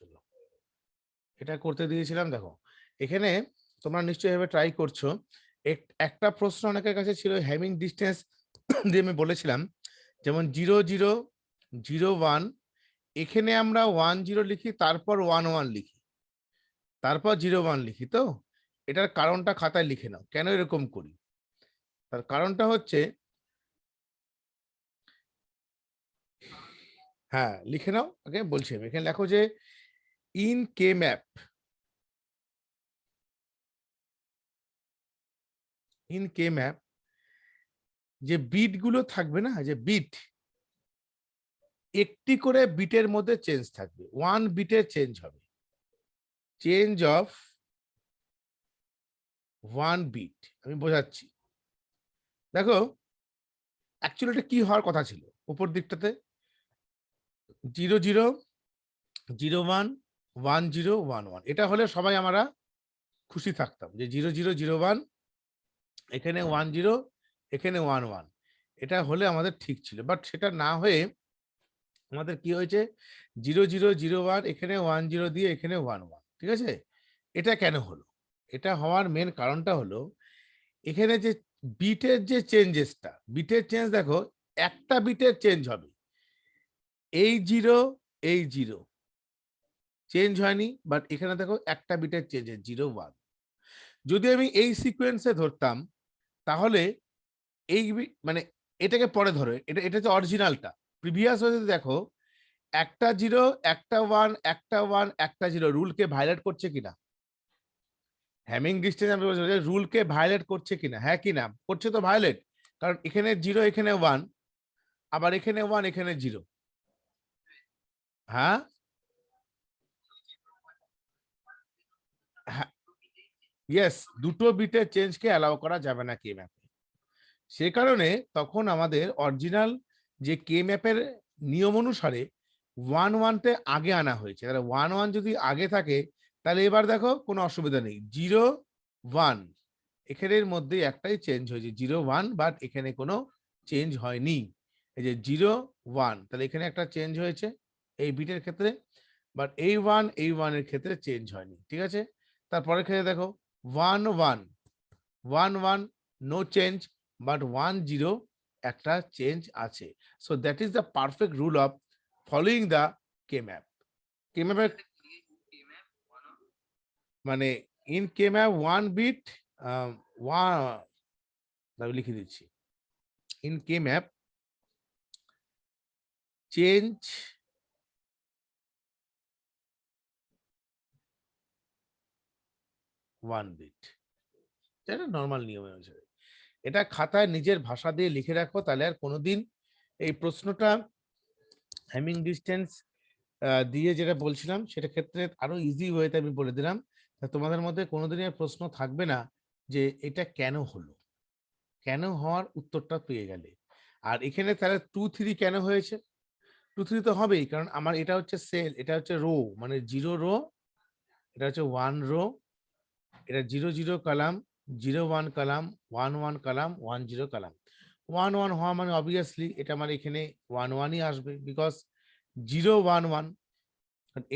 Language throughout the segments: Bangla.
হলো। এটা করতে দিয়েছিলাম, দেখো এখানে তোমরা নিশ্চয়ই এভাবে ট্রাই করছো। একটা প্রশ্ন অনেকের কাছে ছিল হ্যামিং ডিস্টেন্স দিয়ে আমি বলেছিলাম, যেমন 0 0 0 1, এখানে আমরা 1 0 লিখি, তারপর 1 1 লিখি, তারপর 0 1 লিখি। তো এটার কারণটা খাতায় লিখে নাও, কেন এরকম করি। তার কারণটা হচ্ছে, হ্যাঁ লিখে নাও, আগে বলছি আমি। এখানে লেখো যে in K map, in K map যে বিট গুলো থাকবে না, যে বিট, একটি করে বিটের মধ্যে চেঞ্জ থাকবে, 1 বিটের চেঞ্জ হবে, চেঞ্জ অফ 1 বিট। আমি বোঝাচ্ছি, দেখো অ্যাকচুয়ালি এটা কি হওয়ার কথা ছিল উপর দিকটাতে, 0 0 0 1 1 0 1 1, এটা হলে সবাই আমরা খুশি থাকতাম যে 0 0 0 1, এখানে 1 0, এখানে 1 1, এটা হলে আমাদের ঠিক ছিল। বাট সেটা না হয়ে আমাদের কি হয়েছে, 0 0 0 1, এখানে 1 0 দিয়ে এখানে 1 1, ঠিক আছে। এটা কেন হলো? এটা হওয়ার মেন কারণটা হলো, এখানে যে বিটের যে চেঞ্জেসটা, বিটের চেঞ্জ দেখো, একটা বিটের চেঞ্জ হবে, এই 0 এই 0 চেঞ্জ হয়নি, বাট এখানে দেখো একটা বিটের চেঞ্জ 0 1। যদি আমি এই সিকোয়েন্সে ধরতাম, তাহলে এই মানে এটাকে পরে ধরো, এটা এটা হচ্ছে অরিজিনালটা। প্রিভিয়াস হয়ে যদি দেখো, একটা 0 একটা 1 একটা 1 একটা 0 রুলকে ভায়োলেট করছে কিনা, হ্যামিং ডিস্টেন্স আমি বলছি রুলকে ভায়োলেট করছে কিনা, হ্যাঁ কিনা করছে, তো ভায়োলেট। কারণ এখানে 0 এখানে 1, আবার এখানে 1 এখানে 0। হ্যাঁ হ্যাঁ, ইয়েস, দুটো বিটের চেঞ্জকে অ্যালাউ করা যাবে না কে ম্যাপে। সে কারণে তখন আমাদের অরিজিনাল যে কে ম্যাপের নিয়ম অনুসারে 1 1তে আগে আনা হয়েছে। তাহলে 1 1 যদি আগে থাকে, তাহলে এবার দেখো কোনো অসুবিধা নেই, 0 1 এখানের মধ্যে একটাই চেঞ্জ হয়েছে 0 1, বাট এখানে কোনো চেঞ্জ হয়নি। এই যে 0 1, তাহলে এখানে একটা চেঞ্জ হয়েছে এই বিটের ক্ষেত্রে, বাট এই ওয়ানের ক্ষেত্রে চেঞ্জ হয়নি, ঠিক আছে। তারপরের ক্ষেত্রে দেখো 1 1 1 1, নো চেঞ্জ, বাট 1 0 একটা চেঞ্জ আছে। So that is the perfect rule of following the K map. K ম্যাপের মানে, ইন কে ম্যাপ 1 বিট, আমি লিখে দিচ্ছি, in K map change 1 bit, এটা নর্মাল নিয়ম অনুসারে। এটা খাতায় নিজের ভাষা দিয়ে লিখে রাখো, তাহলে আর কোনোদিন এই প্রশ্নটা হ্যামিং ডিস্টেন্স দিয়ে যেটা বলছিলাম সেটা ক্ষেত্রে আরো ইজি ওয়েতে আমি বলে দিলাম। তোমাদের মধ্যে কোনোদিনই আর প্রশ্ন থাকবে না যে এটা কেন হলো, কেন হওয়ার উত্তরটা পেয়ে গেলে। আর এখানে তাহলে 2 3 কেন হয়েছে, 2 3 তো হবেই, কারণ আমার এটা হচ্ছে সেল, এটা হচ্ছে রো, মানে 0 রো, এটা হচ্ছে 1 রো, এটা 0 0 কলাম, 0 1 কলাম, 1 1 কলাম, 1 0 কলাম। 1 1 হওয়া মানে অবভিয়াসলি এটা মানে এখানে 1 1ই আসবে, বিকজ 0 1 1,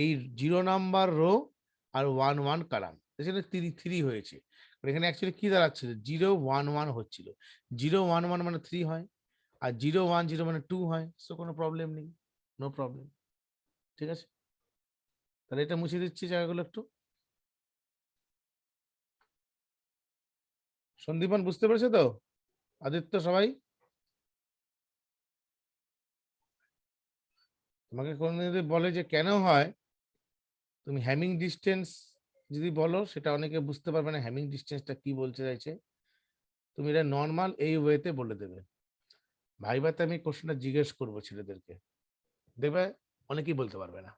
এই 0 নাম্বার রো আর 1 1 কলাম, এখানে 3 হয়েছে। এখানে অ্যাকচুয়ালি কি দাঁড়াচ্ছিল, 0 1 1 হচ্ছিল, 0 1 1 মানে 3 হয়, আর 0 1 0 মানে 2 হয়। সো কোনো প্রবলেম নেই, নো প্রবলেম, ঠিক আছে। তাহলে এটা মুছে দিচ্ছি জায়গাগুলো একটু। সন্দীপন বুঝতে পেরেছে তো, আদিত্য সবাই? তোমাকে কোনো যদি বলে যে কেন হয়, তুমি হ্যামিং ডিস্টেন্স যদি বলো, সেটা অনেকে বুঝতে পারবে না হ্যামিং ডিস্টেন্সটা কি বলতে চাইছে। তুমি এটা নর্মাল এই ওয়েতে বলে দেবে। ভাইভাতে আমি কোশ্চেনটা জিজ্ঞেস করবো ছেলেদেরকে, দেখবে অনেকেই বলতে পারবে না,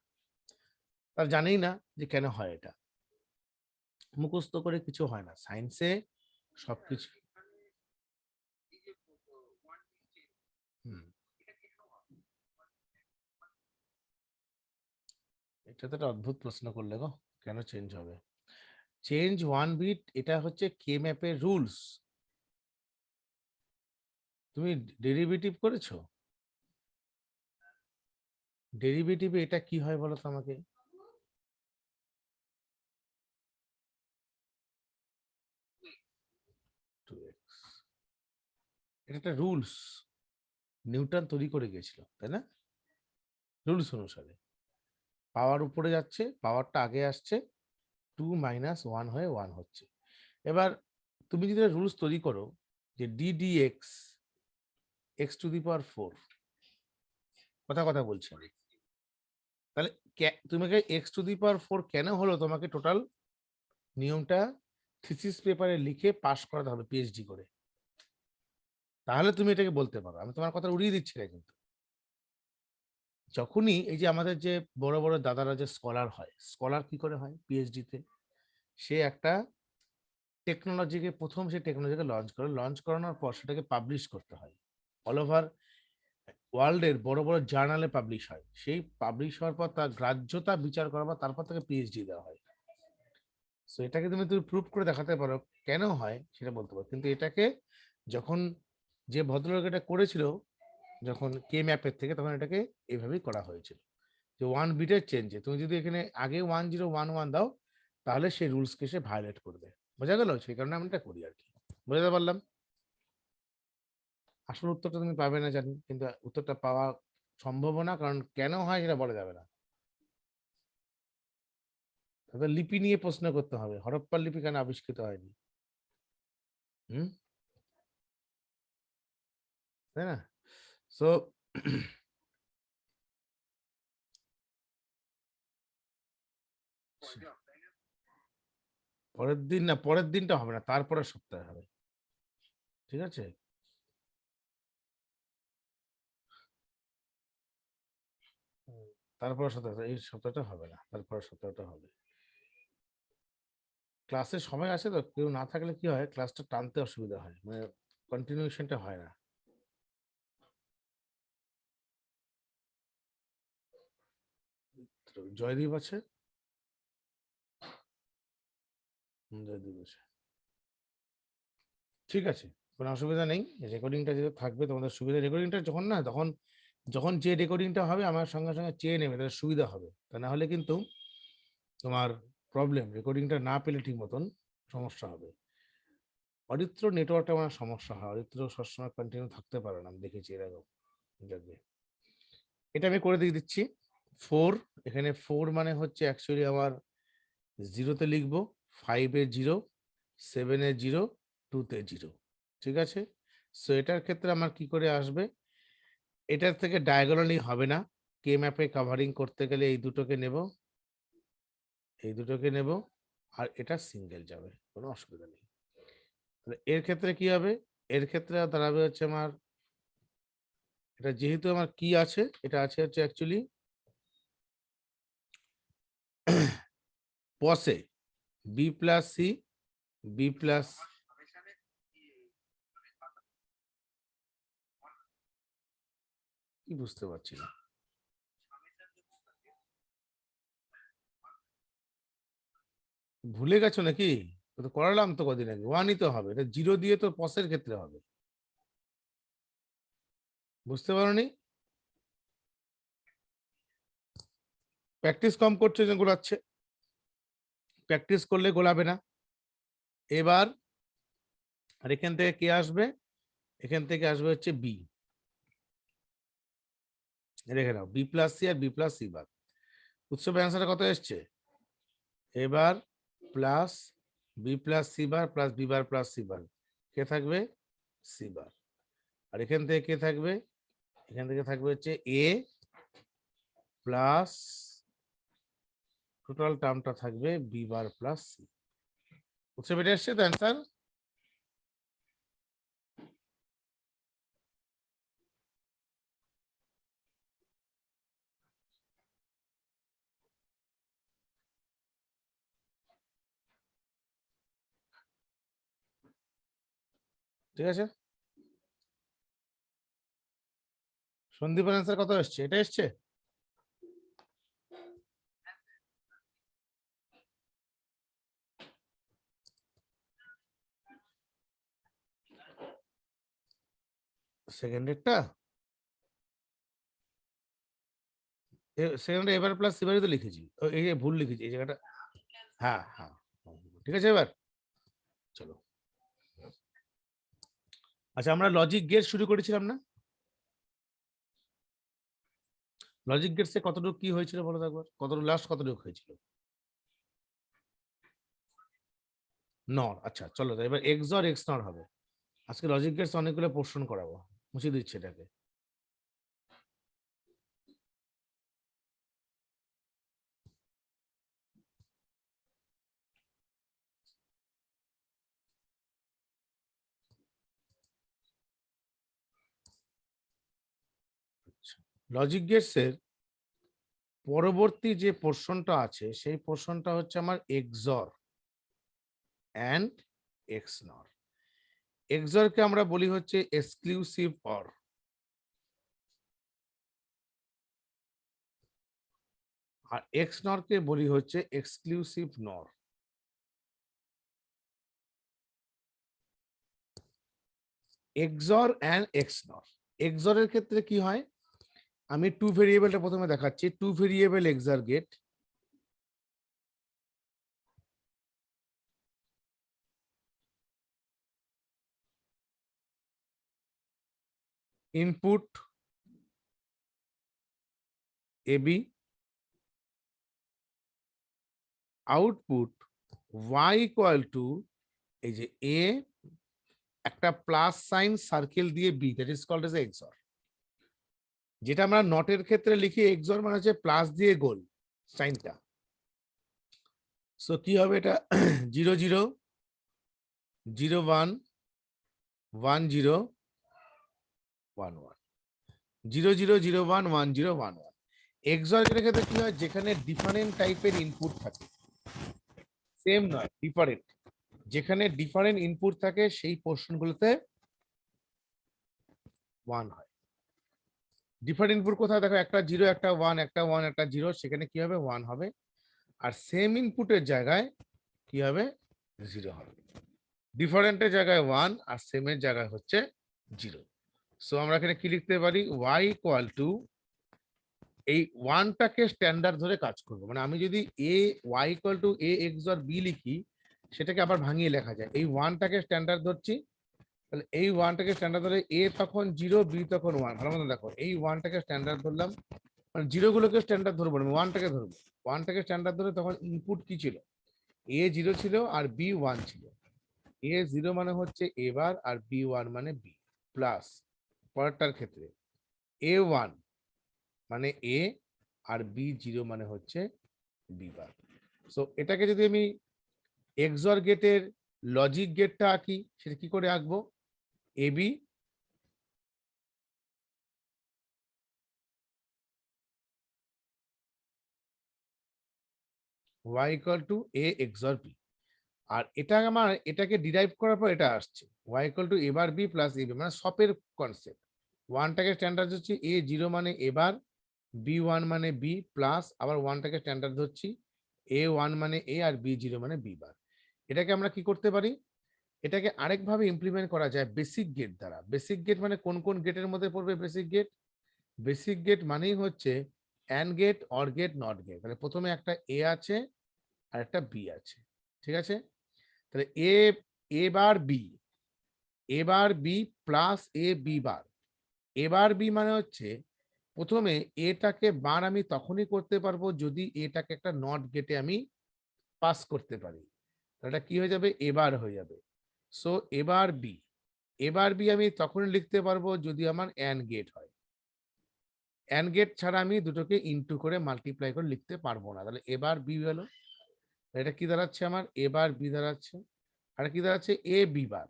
তার জানেই না যে কেন হয় এটা। মুখস্থ করে কিছু হয় না সায়েন্সে, সবকিছু। হুম, এটা তো একটা অদ্ভুত প্রশ্ন করলে গো, কেন চেঞ্জ হবে, চেঞ্জ 1 বিট, এটা হচ্ছে কে ম্যাপের রুলস। তুমি ডেরিভেটিভ করেছো, ডেরিভেটিভে এটা কি হয় বলো তো আমাকে। এটা একটা রুলস নিউটন তৈরি করে গিয়েছিল, তাই না? রুলস অনুসারে পাওয়ার উপরে যাচ্ছে, পাওয়ারটা আগে আসছে, 2 - 1 হয়ে 1 হচ্ছে। এবার তুমি যদি রুলস তৈরি করো যে ddx x⁴, কথা কথা বলছি আমি, তাহলে তোমাকে x⁴ কেন হলো, তোমাকে টোটাল নিয়মটা থিসিস পেপারে লিখে পাস করাতে হবে পিএইচডি করে, তাহলে তুমি এটাকে বলতে পারো। আমি তোমার কথা উড়িয়ে দিচ্ছি না কিন্তু। যখনই এই যে আমাদের যে বড় বড় দাদারা যে স্কলার হয়, স্কলার কি করে হয় পিএইচডি তে, সে একটা টেকনোলজিকে প্রথম সে টেকনোলজিকে লঞ্চ করে, লঞ্চ করানোর পর সেটাকে পাবলিশ করতে হয়, অল ওভার ওয়ার্ল্ডের বড় বড় জার্নালে পাবলিশ হয়। সেই পাবলিশ হওয়ার পর তার গ্রাহ্যতা বিচার করার পর তারপর তাকে পিএইচডি দেওয়া হয়। সো এটাকে তুমি প্রুভ করে দেখাতে পারো কেন হয় সেটা বলতে পারো। কিন্তু এটাকে যখন যে ভদ্রলোক এটা করেছিল, যখন কে ম্যাপের থেকে, তখন এটাকে এইভাবেই করা হয়েছিল যে 1 বিটের চেঞ্জে তুমি যদি এখানে আগে 1011 দাও, তাহলে সেই রুলসকে সে ভায়োলেট করবে। বোঝা গেল? সেই কারণে আমি এটা করি আর কি। বুঝতে পারলাম? আসল উত্তরটা তুমি পাবে না জানি, কিন্তু উত্তরটা পাওয়া সম্ভব না, কারণ কেন হয় সেটা বলা যাবে না। তবে লিপি নিয়ে প্রশ্ন করতে হবে, হরপ্পার লিপি কেন আবিষ্কৃত হয়নি, হুম, তাই না? সো পরের দিন না, পরের দিনটা হবে না, তারপরের সপ্তাহে হবে। ঠিক আছে? তারপরের সপ্তাহে, এই সপ্তাহটা হবে না, তারপরের সপ্তাহটা হবে। ক্লাসে সময় আছে তো, কেউ না থাকলে কি হয়, ক্লাসটা টানতে অসুবিধা হয়, মানে কন্টিনিউশনটা হয় না। তো জয়দীপ আছে, জয়দীপ আছে, ঠিক আছে, কোনো অসুবিধা নেই। রেকর্ডিংটা যেটা থাকবে তোমাদের সুবিধা, রেকর্ডিংটা যখন না, তখন যখন যে রেকর্ডিংটা হবে আমার সঙ্গে সঙ্গে চেয়ে নেবে, তাহলে সুবিধা হবে। তা না হলে কিন্তু তোমার প্রবলেম, রেকর্ডিংটা না পেলে ঠিক মতন সমস্যা হবে। অরিত্র নেটওয়ার্কটা আমার সমস্যা হয়, অরিত্র সবসময় কন্টিনিউ থাকতে পারে না, আমি দেখেছি এরকম। যাকে এটা আমি করে দিয়ে দিচ্ছি 4, এখানে 4 মানে হচ্ছে অ্যাকচুয়ালি আমার 0-তে লিখবো, 5-এ 0, 7-এ 0, 2-তে 0। ঠিক আছে? সো এটার ক্ষেত্রে আমার কি করে আসবে, এটার থেকে ডায়াগোনালি হবে না, কে ম্যাপে কাভারিং করতে গেলে এই দুটোকে নেব, এই দুটোকে নেব, আর এটা সিঙ্গেল যাবে, কোনো অসুবিধা নেই। তাহলে এর ক্ষেত্রে কি হবে, এর ক্ষেত্রে দাঁড়াবে হচ্ছে আমার, এটা যেহেতু আমার কি আছে, এটা আছে হচ্ছে অ্যাকচুয়ালি পসে B plus C, B plus, কি বুঝতে পারছি না, ভুলে গেছো নাকি? ও তো করালাম তো কদিন আগে, 1-ই তো হবে, এটা 0 দিয়ে তো পসের ক্ষেত্রে হবে, বুঝতে পারোনি? প্র্যাকটিস কম করছে যে গোলাচ্ছে, প্র্যাকটিস করলে গোলাবে না। এবার আর এখান থেকে কে আসবে, এখান থেকে আসবে হচ্ছে বি, রেখে নাও বি প্লাস সি আর বি প্লাস সি বার। উৎসবের অ্যান্সারটা কত এসছে এবার, plus B plus C bar plus B bar plus C bar, কে থাকবে, সি বার। আর এখান থেকে কে থাকবে, এখান থেকে থাকবে হচ্ছে এ প্লাস, টোটাল টার্মটা থাকবে বি বার প্লাস সি। উৎসব এটা এসছে তো অ্যান্সার? ঠিক আছে, সন্দীপের অ্যান্সার কত এসছে, এটা এসছে? সেকেন্ডেরটা, সেকেন্ডে এবার প্লাস সিবারই তো লিখেছি, এই যে ভুল লিখেছি এই জায়গাটা। হ্যাঁ হ্যাঁ, ঠিক আছে। এবার চলো, আচ্ছা, আমরা লজিক গেট শুরু করেছিলাম না? লজিক গেটসে কতটুকু কি হয়েছিল বলো তো একবার, কতটুকু লাস্ট কতটুকু হয়েছিল? নর। আচ্ছা চলো এবার এক্স অর এক্স নর হবে। আজকে লজিক গেটস অনেকগুলো পোর্শন করাবো, মুছে দিচ্ছি এটাকে। লজিক গেটস এর পরবর্তী যে পোর্শনটা আছে সেই পোর্শনটা হচ্ছে আমার এক্সর অ্যান্ড এক্স নর। এক্সরকে আমরা বলি হচ্ছে এক্সক্লুসিভ অর, আর এক্স নরকে বলি হচ্ছে এক্সক্লুসিভ নর। এক্সর অ্যান্ড এক্স নর। এক্সরের ক্ষেত্রে কি হয়, আমি টু ভেরিয়েবলটা প্রথমে দেখাচ্ছি। Two variable XOR gate, input AB, output y equal to এই যে এ একটা প্লাস সাইন সার্কেল দিয়ে B, that is called as XOR. যেটা আমরা নটের ক্ষেত্রে লিখি এক্সর মানে হচ্ছে প্লাস দিয়ে গোল সাইনটা। সো কি হবে এটা 0 0 0 1 1 0 1 1 0 0 0 1 1 0 1 1। এক্সর এর ক্ষেত্রে কি হয়, যেখানে ডিফারেন্ট টাইপের ইনপুট থাকে, সেম নয় ডিফারেন্ট, যেখানে ডিফারেন্ট ইনপুট থাকে সেই পোর্শনগুলোতে 1 হয়। ডিফারেন্ট ইনপুট কোথায় দেখো, একটা 0 একটা 1 একটা 1 একটা 0, সেখানে কি হবে 1 হবে। আর সেম ইনপুটের জায়গায় কি হবে 0 হবে। ডিফারেন্টের জায়গায় 1 আর সেমের জায়গায় হচ্ছে 0। সো আমরা এখানে কি লিখতে পারি, y ইকুয়াল টু এই 1টাকে স্ট্যান্ডার্ড ধরে কাজ করব। মানে আমি যদি a y equal to a xor b লিখি, সেটাকে আবার ভাঙিয়ে লেখা যায়। এই 1টাকে স্ট্যান্ডার্ড ধরছি, তাহলে এই 1টাকে স্ট্যান্ডার্ড ধরে a তখন 0 b তখন 1। ভালো মতো দেখো, এই 1টাকে স্ট্যান্ডার্ড ধরলাম, মানে 0 গুলোকে স্ট্যান্ডার্ড ধরবো না, 1টাকে ধরবো। 1টাকে স্ট্যান্ডার্ড ধরে তখন ইনপুট কি ছিল, a 0 ছিল আর b 1 ছিল। a 0 মানে হচ্ছে a বার আর b 1 মানে b প্লাস, পরেরটার ক্ষেত্রে a 1 মানে a আর b 0 মানে হচ্ছে b বার। সো এটাকে যদি আমি এক্সর গেটের লজিক গেটটা আঁকি, সেটা কি করে আঁকবো, A B y equal to a XOR b। আর এটা আমার এটাকে ডিরাইভ করার পর এটা আসছে y equal to a bar b plus a b, মানে সপের কনসেপ্ট। 1টাকে স্ট্যান্ডার্ড হচ্ছে a 0 মানে a বার, b 1 মানে b প্লাস আবার 1টাকে স্ট্যান্ডার্ড ধরছি a 1 মানে a আর b 0 মানে b বার। এটাকে আমরা কি করতে পারি, এটাকে আরেকভাবে ইমপ্লিমেন্ট করা যায় বেসিক গেট দ্বারা। বেসিক গেট মানে কোন কোন গেটের মধ্যে পড়বে বেসিক গেট? বেসিক গেট মানেই হচ্ছে AND gate, OR gate, NOT gate. তাহলে প্রথমে একটা এ আছে আর একটা বি আছে, ঠিক আছে? তাহলে এ bar B, A bar B plus A B bar. A bar B মানে হচ্ছে প্রথমে এটাকে বার আমি তখনই করতে পারবো যদি এটাকে একটা নট গেটে আমি পাস করতে পারি। এটা কি হয়ে যাবে, এবার হয়ে যাবে। সো এবার বি, এবার বি আমি তখনই লিখতে পারবো যদি আমার অ্যান্ড গেট হয়। অ্যান্ড গেট ছাড়া আমি দুটোকে ইনটু করে মাল্টিপ্লাই করে লিখতে পারবো না। তাহলে এবার বি হলো, এটা কি দাঁড়াচ্ছে আমার, এবার বি দাঁড়াচ্ছে। আর কি দাঁড়াচ্ছে, এ বি বার।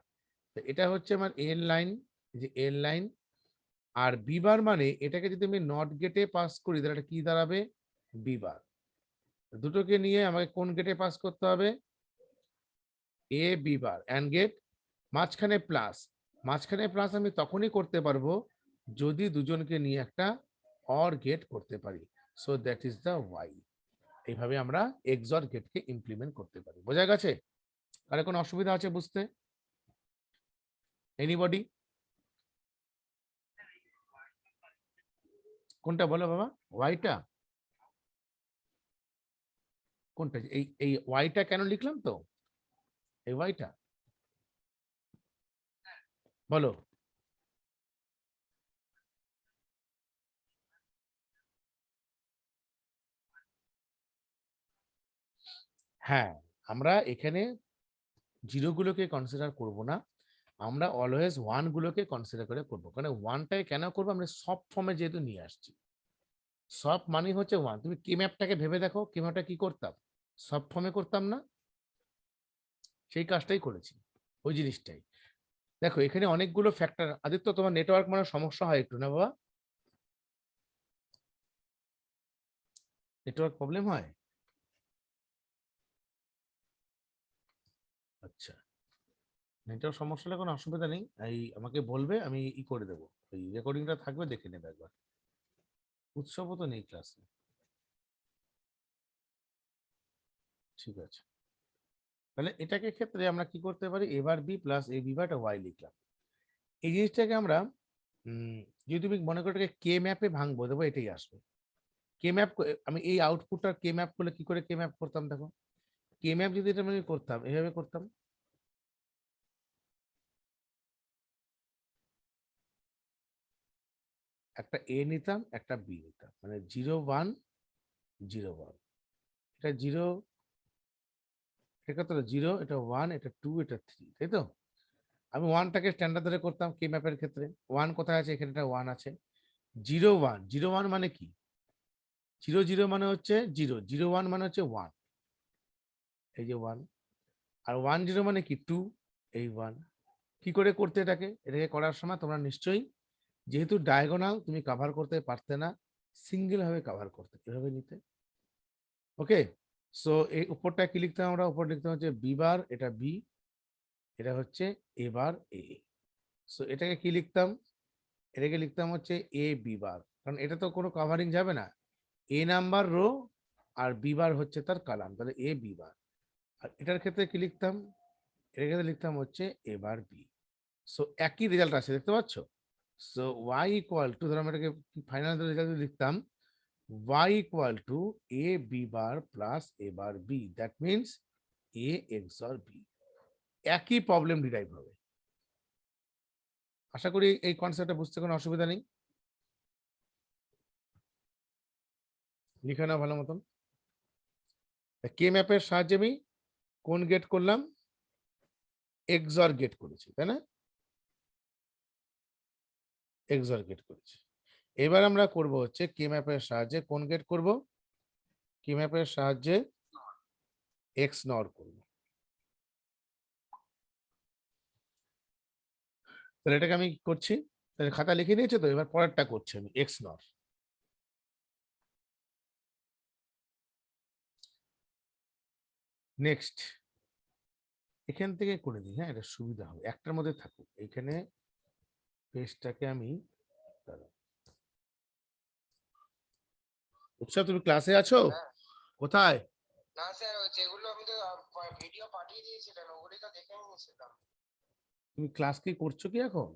এটা হচ্ছে আমার এর লাইন, যে এর লাইন। আর বি বার মানে এটাকে যদি আমি নট গেটে পাস করি তাহলে এটা কি দাঁড়াবে, বি বার। দুটোকে নিয়ে আমাকে কোন গেটে পাস করতে হবে, এ বি বার অ্যান্ড গেট, মাঝখানে প্লাস। মাঝখানে প্লাস আমি তখনই করতে পারবো যদি দুজনকে নিয়ে একটা অর গেট করতে পারি। So that is the Y. এইভাবে আমরা এক্সর গেটকে ইমপ্লিমেন্ট করতে পারি। বোঝা গেছে? আর কোনো অসুবিধা আছে বুঝতে? এনিবডি? কোনটা বলো বাবা, ওয়াইটা? কোনটা, এই এই ওয়াইটা কেন লিখলাম তো, এই ওয়াইটা বলো। হ্যাঁ, আমরা এখানে জিরো গুলোকে কনসিডার করব না, আমরা অলওয়েজ ওয়ান গুলোকে কনসিডার করে করবো। কারণ ওয়ানটাকে কেন করবো, আমরা সব ফর্মে যেহেতু নিয়ে আসছি, সব মানে হচ্ছে ওয়ান। তুমি কে ম্যাপটাকে ভেবে দেখো, কে ম্যাপটা কি করতাম, সব ফর্মে করতাম না, সেই কাজটাই করেছি, ওই জিনিসটাই। দেখো এখানে অনেকগুলো ফ্যাক্টর। আদিত্য, তোমার নেটওয়ার্ক মানে সমস্যা হয় একটু না বাবা? নেটওয়ার্ক প্রবলেম হয়? আচ্ছা, নেটওয়ার্ক সমস্যা হলে কোনো অসুবিধা নেই, এই আমাকে বলবে, আমি করে দেবো। এই রেকর্ডিংটা থাকবে, দেখে নেবে একবার। উৎসবও তো নেই ক্লাসে। ঠিক আছে, তাহলে এটাকে ক্ষেত্রে আমরা কি করতে পারি, এবার B plus A B Bata Y লিখলাম। এই জিনিসটাকে আমরা যদি তুমি মনে করো কে ম্যাপে ভাঙবো, দেবো এটাই আসবে। কে ম্যাপ, আমি এই আউটপুটটা কে ম্যাপ করলে কি করে কে ম্যাপ করতাম দেখো। কে ম্যাপ যদি এটা আমি করতাম, এভাবে করতাম, একটা এ নিতাম, একটা বি নিতাম, মানে 0 1 0 1, এটা 0, এটা কত, 0, এটা 1, এটা 2, এটা 3, তাই তো? আমি ওয়ানটাকে স্ট্যান্ডার্ড ধরে করতাম কে ম্যাপের ক্ষেত্রে। ওয়ান কোথায় আছে, এখানে একটা ওয়ান আছে। 0 1 0 1 মানে কি, 0 0 মানে হচ্ছে 0, 0 1 মানে হচ্ছে 1, এই যে 1। আর 1 0 মানে কি 2, এই 1। কি করে করতে এটাকে করার সময় তোমরা নিশ্চয়ই, যেহেতু ডায়াগোনাল তুমি কভার করতে পারতে না, সিঙ্গেল ভাবে কভার করতে, এভাবে নিতে। ওকে, সো এই উপরটা কি লিখতে আমরা, উপর লিখতে হচ্ছে বি বার, এটা বি, এটা হচ্ছে এবার এ। সো এটাকে কি লিখতাম, এটাকে লিখতাম হচ্ছে এ বি বার, কারণ এটা তো কোনো কভারিং যাবে না, এ নাম্বার রো আর বি বার হচ্ছে তার কালাম, তাহলে এ বি বার। আর এটার ক্ষেত্রে কি লিখতাম, এটার ক্ষেত্রে লিখতাম হচ্ছে এবার বি। সো একই রেজাল্ট আছে, দেখতে পাচ্ছ? সো ওয়াই ইকুয়াল টু, ধরো আমরা এটাকে ফাইনাল রেজাল্ট লিখতাম, y equal to a b bar plus a bar b, that means a XOR b। একই প্রবলেম ডিরাইভ হবে। আশা করি এই কনসেপ্টটা বুঝতে কোনো অসুবিধা নেই। লিখে নাও ভালো মতন। কে ম্যাপের সাহায্যে আমি কোন গেট করলাম, XOR গেট করেছি, তাই না? XOR গেট করেছি। এবার আমরা করব হচ্ছে কে ম্যাপের সাহায্যে কোন গেট করব, কে ম্যাপের সাহায্যে XNOR করব। তাহলে এটাকে আমি করছি, তাহলে খাতা লিখে নিয়েছে তো, এবার পরেরটা করছি আমি XNOR। নেক্সট, এখান থেকে করে দিই, হ্যাঁ এটা সুবিধা হবে, একটার মধ্যে থাকুক। এখানে পেজটাকে আমি, দাঁড়াও। উৎসব, তুমি ক্লাসে আছো? কোথায়? না স্যার, ওই যেগুলো আমি তো ভিডিও পাঠিয়ে দিয়েছিলেন ওগুলি তো দেখে নিয়েছিলাম। তুমি ক্লাস কি করছো কি এখন?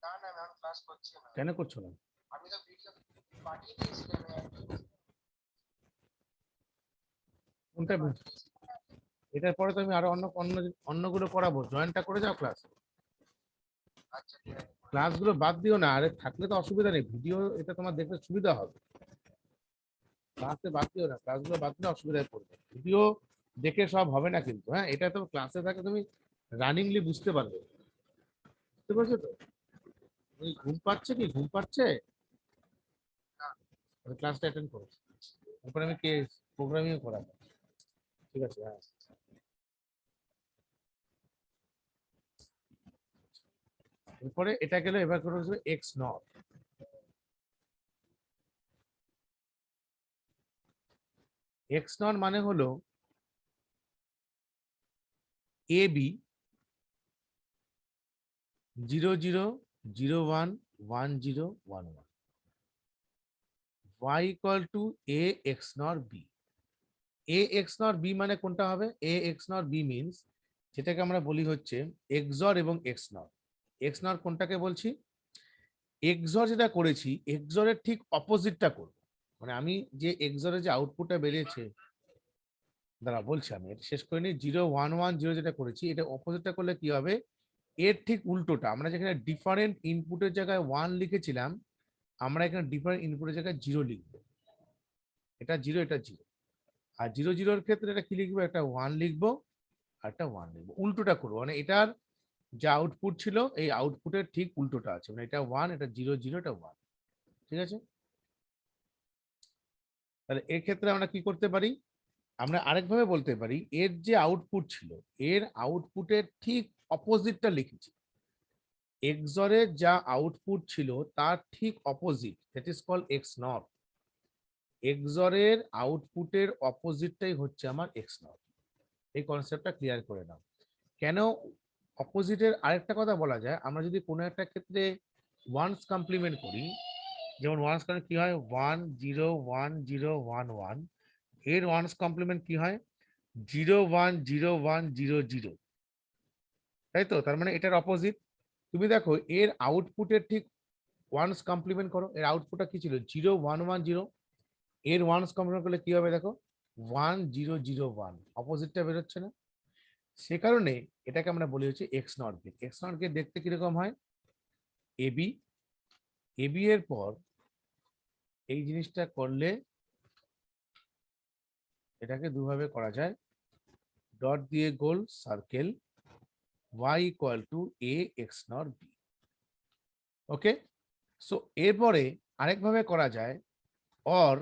না না ম্যাম, ক্লাস করছি না। কেন করছো না? আমি তো ভিডিও পাঠিয়ে দিয়েছিলেন কোনটা এটার পরে তো আমি আরো অন্য অন্য অন্যগুলো করাবো, জয়েনটা করে যাও ক্লাস। আচ্ছা ঠিক আছে। ক্লাসগুলো বাদ দিও না, আরে থাকলে তো অসুবিধা নেই, ভিডিও এটা তোমার দেখতে সুবিধা হবে। ক্লাসে বাদ দিও না, ক্লাসগুলো বাদ দিলে অসুবিধায় পড়বে। ভিডিও দেখে সব হবে না কিন্তু, হ্যাঁ এটা তো ক্লাসে থাকে, তুমি রানিংলি বুঝতে পারবে। বুঝতে পারছো তো? তুমি ঘুম পাচ্ছে কি, ঘুম পাচ্ছে? ক্লাসটা অ্যাটেন্ড করো, তারপরে আমি কে প্রোগ্রামিং করাবো। ঠিক আছে, হ্যাঁ। এরপরে এটা গেলে, এবার করে এক্স নট। এক্স নট মানে হলো A B 0 0 0 1 1 0 1 1, y equal to A XNOR B. A XNOR B মানে কোনটা হবে, A XNOR B means, যেটাকে আমরা বলি হচ্ছে এক্সর এবং এক্স নট। এক্স নট কোনটাকে বলছি, এক্সর যেটা করেছি, এক্সরের ঠিক অপোজিটটা করবো। মানে আমি যে এক্সরের যে আউটপুটটা বেরিয়েছে, দাঁড়া বলছি, আমি এটা শেষ করে নিই। 0 1 1 0 যেটা করেছি, এটা অপোজিটটা করলে কি হবে, এর ঠিক উল্টোটা। আমরা যেখানে ডিফারেন্ট ইনপুটের জায়গায় 1 লিখেছিলাম, আমরা এখানে ডিফারেন্ট ইনপুটের জায়গায় 0 লিখবো। এটা 0, এটা 0। আর 0 0 এর ক্ষেত্রে এটা কি লিখবো, একটা 1 লিখবো আর একটা 1 লিখবো, উল্টোটা করবো, মানে এটার যা আউটপুট ছিল এই আউটপুটের ঠিক উল্টোটা আছে, মানে এটা 1, এটা 0 0, এটা 1। ঠিক আছে, তাহলে এর ক্ষেত্রে আমরা কি করতে পারি, আমরা আরেকভাবে বলতে পারি এর যে আউটপুট ছিল এর আউটপুটের ঠিক অপোজিটটা লিখেছি, XOR এর যা আউটপুট ছিল তার ঠিক opposite, that is called XNOR। XOR এর আউটপুটের অপোজিটটাই হচ্ছে আমার XNOR। এই কনসেপ্টটা ক্লিয়ার করে নাও। কেন অপোজিটের আরেকটা কথা বলা যায়, আমরা যদি কোনো একটা ক্ষেত্রে ওয়ান্স কমপ্লিমেন্ট করি, যেমন ওয়ান্স কমপ্লিমেন্ট কি হয়, 1 0 1 0 1 1, এর ওয়ান্স কমপ্লিমেন্ট কি হয় 0 1 0 1 0 0, তাই তো, তার মানে এটার অপোজিট। তুমি দেখো এর আউটপুটের ঠিক ওয়ান্স কমপ্লিমেন্ট করো, এর আউটপুটটা কি ছিল 0 1 1 0, এর ওয়ান্স কমপ্লিমেন্ট করলে কি হবে দেখো 1 0 0 1, অপোজিটটা বেরোচ্ছে না, সে কারণে এটাকে আমরা বলি হচ্ছে XNOR গেট। XNOR গেট দেখতে কিরকম হয়, এবি, এবি এর পর এই জিনিসটা করলে এটাকে দুভাবে করা যায়, ডট দিয়ে গোল circle, y equal to a XNOR b। Okay, so এরপরে আরেকভাবে করা যায়, অর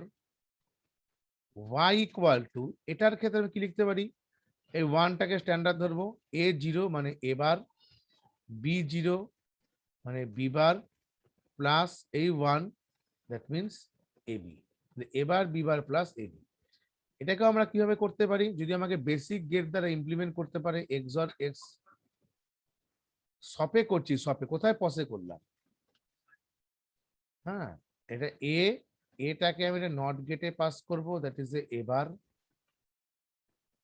y ইকুয়াল টু, এটার ক্ষেত্রে আমি কি লিখতে পারি, এই 1টাকে স্ট্যান্ডার্ড ধরবো, a 0 মানে a বার, b 0 মানে b বার, প্লাস এই 1, that means ab, a bar b bar plus ab। এটাকেও আমরা কিভাবে করতে পারি, যদি আমাকে বেসিক গেট দ্বারা ইমপ্লিমেন্ট করতে পারে, XOR x সপে করছি, সপে কোথায় পসে করলাম, হ্যাঁ এটা এটাকে আমি নট গেটে পাস করব, that is A bar,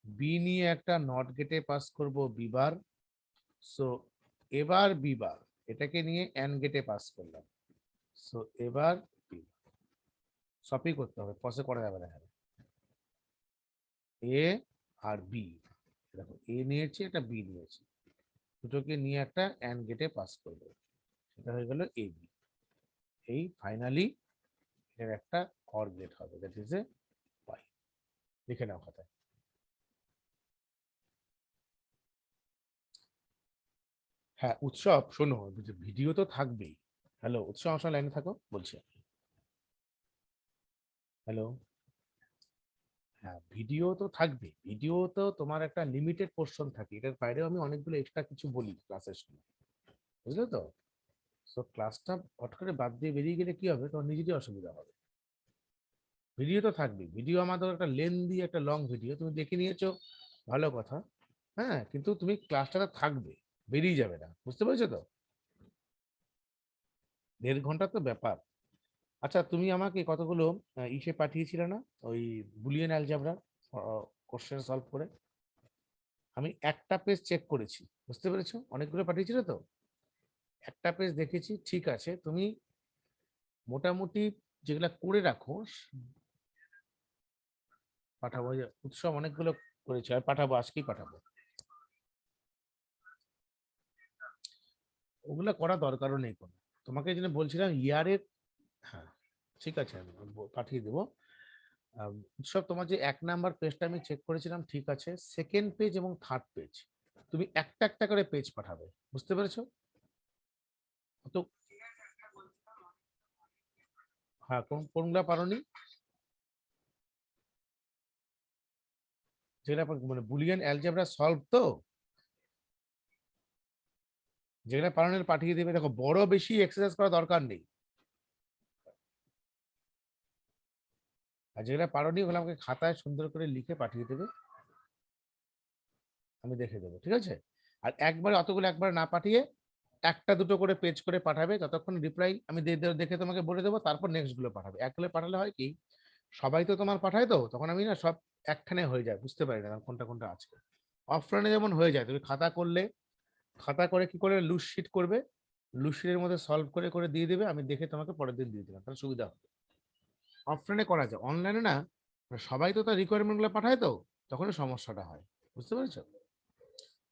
B নিয়ে একটা নট গেটে পাস করব বি বার, সো এবার বি বার, এটাকে নিয়ে এন গেটে পাস করলাম, সো এবার বি, সবই করতে হবে, পসে করা যাবে না, এ আর বি, দেখো এ নিয়েছে এটা বি নিয়েছে, দুটোকে নিয়ে একটা এন গেটে পাস করবো, সেটা হয়ে গেল এ বি। এই ফাইনালি এর একটা অর গেট হবে, দ্যাট ইজ এ ওয়াই। লিখে নাও খাতায়। হ্যাঁ উৎসব, শোনো ভিডিও তো থাকবেই। হ্যালো উৎসব, আমার লাইনে থাকো বলছি। হ্যালো, হ্যাঁ ভিডিও তো থাকবে, ভিডিও তো তোমার একটা লিমিটেড পোর্শন থাকে, এটার বাইরেও আমি অনেকগুলো এক্সট্রা কিছু বলি ক্লাসের সময়, বুঝলে তো। তো ক্লাসটা হট করে বাদ দিয়ে বেরিয়ে গেলে কি হবে, তোমার নিজেরই অসুবিধা হবে। ভিডিও তো থাকবে, ভিডিও আমাদের একটা লেন্দি একটা লং ভিডিও, তুমি দেখে নিয়েছো ভালো কথা, হ্যাঁ কিন্তু তুমি ক্লাসটা থাকবে, বেরিয়ে যাবে না, বুঝতে পেরেছো তো, 1.5 ঘন্টা তো ব্যাপার। আচ্ছা তুমি আমাকে কতগুলো ইসে পাঠিয়েছিলে না, ওই বুলিয়ান অ্যালজেব্রা কোশ্চেন সলভ করে, আমি একটা পেজ চেক করেছি, বুঝতে পেরেছো, অনেকগুলো পাঠিয়েছিলে তো, একটা পেজ দেখেছি, ঠিক আছে, তুমি মোটামুটি যেগুলা করে রাখো পাঠাবো, যে উৎসব অনেকগুলো করেছে, আর পাঠাবো, আজকেই পাঠাবো, ওগুলা করা দরকারও নেই কোনো, তোমাকে যেন বলছিলাম ইয়ারের, হ্যাঁ ঠিক আছে আমি পাঠিয়ে দেবো। উৎসব তোমার যে 1 নাম্বার পেজটা আমি চেক করেছিলাম, ঠিক আছে, সেকেন্ড পেজ এবং থার্ড পেজ তুমি একটা একটা করে পেজ পাঠাবে, বুঝতে পেরেছো তো। হ্যাঁ কোনগুলা পারোনি, যেটা মানে বুলিয়ান অ্যালজেব্রা সলভ তো, যেটা পারোনি পাঠিয়ে দেবে, দেখো বড় বেশি এক্সারসাইজ করা দরকার নেই, আর যেটা পারোনি ওগুলো আমাকে খাতায় সুন্দর করে লিখে পাঠিয়ে দেবে, আমি দেখে দেবো, ঠিক আছে। আর একবার অতগুলো একবার না পাঠিয়ে একটা দুটো করে পেজ করে পাঠাবে, ততক্ষণ রিপ্লাই আমি দেখে তোমাকে বলে দেবো, তারপর নেক্সট গুলো পাঠাবে, একগুলো পাঠালে হয় কি, সবাই তো তোমার পাঠায়, তো তখন আমি না সব একখানে হয়ে যায়, বুঝতে পারি না কোনটা কোনটা আছে। অফলাইনে যেমন হয়ে যায়, তুমি খাতা করলে, খাতা করে কি করে লুজ শিট করবে, লুজ শিটের মধ্যে সলভ করে করে দিয়ে দেবে, আমি দেখে তোমাকে পরের দিন দিয়ে দিলাম, তাহলে সুবিধা হবে। অফলাইনে করা যায়, অনলাইনে না, সবাই তো তার রিকোয়ারমেন্ট গুলো পাঠায়, তো তখনই সমস্যাটা হয়, বুঝতে পেরেছো।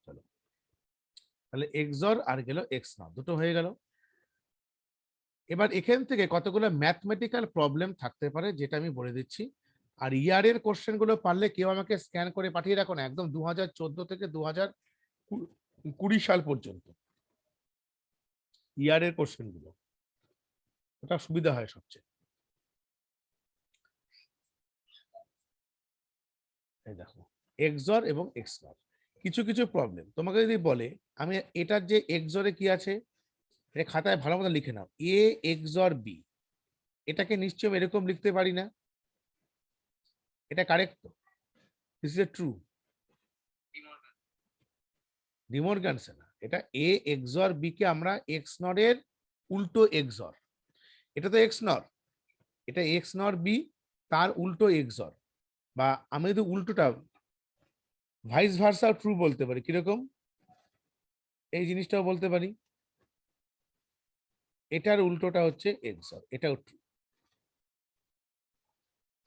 চলো, তাহলে XOR আর গেল XNOR, দুটো হয়ে গেল। এবার এখান থেকে কতগুলো ম্যাথমেটিক্যাল প্রবলেম থাকতে পারে, যেটা আমি বলে দিচ্ছি, আর ইয়ারের কোশ্চেন গুলো পারলে কেউ আমাকে স্ক্যান করে পাঠিয়ে রাখো না, একদম 2014 থেকে 2020 সাল পর্যন্ত ইয়ারের কোশ্চেন গুলো, ওটা সুবিধা হয় সবচেয়ে। এই দেখো এক্সর এবং এক্সনর, কিছু কিছু প্রবলেম তোমাকে যদি বলে, আমি এটার যে এক্সরে কি আছে এটা খাতায় ভালো মতো লিখে নাও, এ এক্সর বি, এটাকে নিশ্চয় এরকম লিখতে পারি না, এটা কারেক্ট তো? This is a true. De Morgan's না, এটা এ এক্সর বি কে আমরা এক্স নর এর উল্টো এক্সর, এটা তো এক্স নর, এটা এক্স নর বি তার উল্টো এক্সর, বা আমি যদি উল্টোটা ভাইস ভার্সা ট্রু বলতে পারি, কিরকম এই জিনিসটাও বলতে পারি, এটার উল্টোটা হচ্ছে এক্সর, এটাও ট্রু।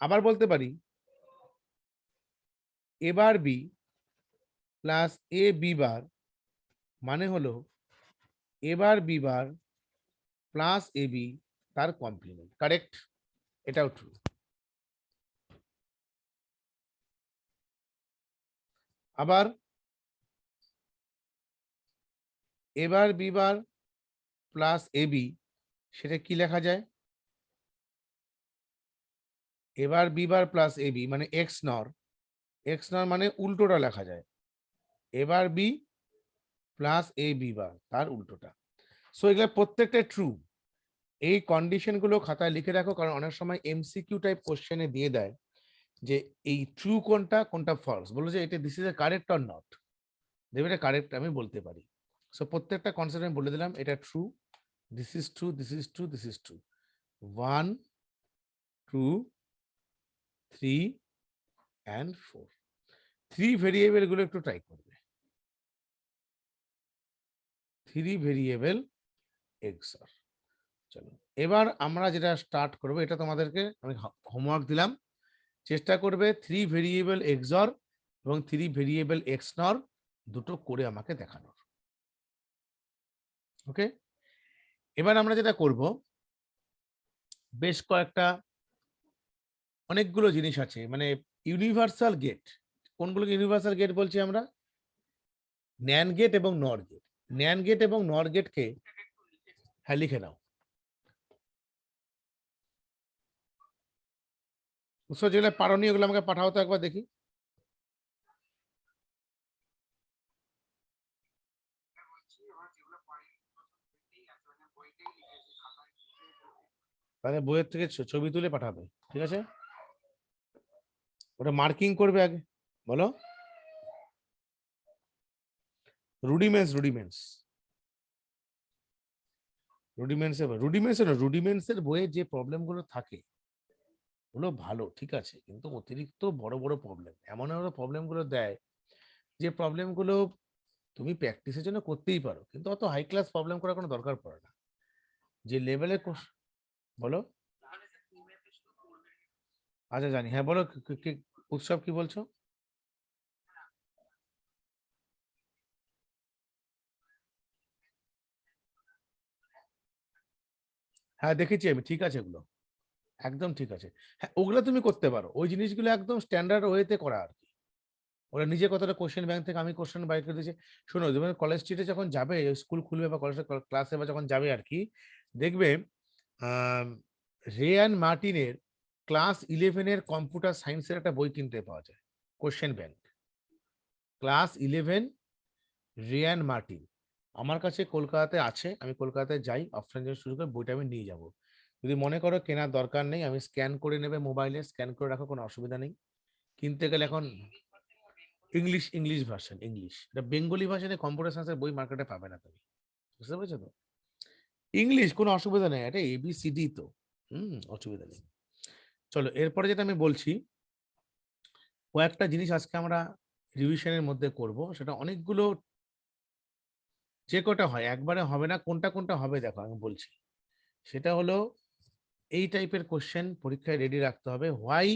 আবার বলতে পারি এ bar B plus A B বার মানে হলো এ bar B bar plus A B তার কমপ্লিমেন্ট, কারেক্ট, এটাও ট্রু। আবার এ bar B bar plus A B, সেটা কি লেখা যায়, এবার B bar plus A B মানে এক্স নর, এক্স নর মানে উল্টোটা লেখা যায়, এবার B plus A B bar তার উল্টোটা। সো এগুলো প্রত্যেকটা ট্রু, এই কন্ডিশন গুলো খাতায় লিখে রাখো, কারণ অনেক সময় এমসিকিউ টাইপ কোশ্চেনে দিয়ে দেয় যে এই ট্রু কোনটা কোনটা ফলস, বলো যে এটা this is A correct or not, দেবে এটা কারেক্ট আমি বলতে পারি। সো প্রত্যেকটা কনসেপ্ট আমি বলে দিলাম, এটা true, this is true, this is true, this is true, 1 2 3 and 4, 3 variable গুলো একটু ট্রাই করবে, 3 ভেরিয়েবল এক্সর। চলো এবার আমরা যেটা স্টার্ট করব, এটা তোমাদেরকে আমি হোমওয়ার্ক দিলাম, চেষ্টা করবে 3 ভেরিয়েবল এক্সর এবং 3 ভেরিয়েবল এক্সনর দুটো করে আমাকে দেখানোর। ওকে, এবার আমরা যেটা করব, বেশ কয়েকটা অনেকগুলো জিনিস আছে, মানে ইউনিভার্সাল গেট, কোনগুলোকে ইউনিভার্সাল গেট বলছি আমরা, ন্যান্ড গেট এবং নর গেট, ন্যান্ড গেট এবং নর গেটকে, হ্যাঁ লিখে নাও, যেগুলো পারোনি ওগুলো আমাকে পাঠাও তো একবার দেখি। তাহলে বইয়ের থেকে ছবি তুলে পাঠাবে, ঠিক আছে, ওটা মার্কিং করবে আগে, বলো রুডিমেন্টস, রুডিমেন্টস, রুডিমেন্টস এর বইয়ে যে প্রবলেম গুলো থাকে ওগুলো ভালো, ঠিক আছে, কিন্তু অতিরিক্ত বড় বড় প্রবলেম, এমন এমন প্রবলেম গুলো দেয় যে প্রবলেম গুলো তুমি প্র্যাকটিসের জন্য করতেই পারো, কিন্তু অত হাই ক্লাস প্রবলেম করার কোনো দরকার পড়ে না, যে লেভেলের, বলো, আচ্ছা জানি, হ্যাঁ বলো উৎসব কি বলছো? হ্যাঁ দেখেছি আমি, ঠিক আছে এগুলো একদম ঠিক আছে, হ্যাঁ ওগুলো তুমি করতে পারো, ওই জিনিসগুলো একদম স্ট্যান্ডার্ড ওয়েতে করা আর কি, ওরা নিজে কতটা কোশ্চেন ব্যাংক থেকে আমি কোশ্চেন বাইর করে দিয়েছি। শোনো তুমি কলেজ স্ট্রিটে যখন যাবে, স্কুল খুলবে বা কলেজে ক্লাসে বা যখন যাবে আর কি, দেখবে রেয়ান মার্টিনের ক্লাস 11 কম্পিউটার সায়েন্সের একটা বই কিনতে পাওয়া যায়, question bank, class 11, Ray and Martin, আমার কাছে কলকাতাতে আছে, আমি কলকাতায় যাই অফলাইন থেকে শুরু করে বইটা আমি নিয়ে যাব, যদি মনে করো কেনার দরকার নেই, আমি স্ক্যান করে নেবে, মোবাইলে স্ক্যান করে রাখো, কোনো অসুবিধা নেই, কিনতে গেলে এখন ইংলিশ, ইংলিশ ভার্সন, ইংলিশ, এটা বেঙ্গলি ভার্সনে কম্পিউটার সায়েন্সের বই মার্কেটে পাবে না তুমি, বুঝতে পেরেছো তো, ইংলিশ কোনো অসুবিধা নেই, এটা এবিসিডি তো, অসুবিধা নেই। চলো এরপরে যেটা আমি বলছি, কয়েকটা জিনিস আজকে আমরা রিভিশনের মধ্যে করব, সেটা অনেকগুলো, যে কটা হয় একবারে হবে না, কোনটা কোনটা হবে দেখো আমি বলছি, সেটা হলো এই টাইপের কোশ্চেন পরীক্ষায় রেডি রাখতে হবে, হোয়াই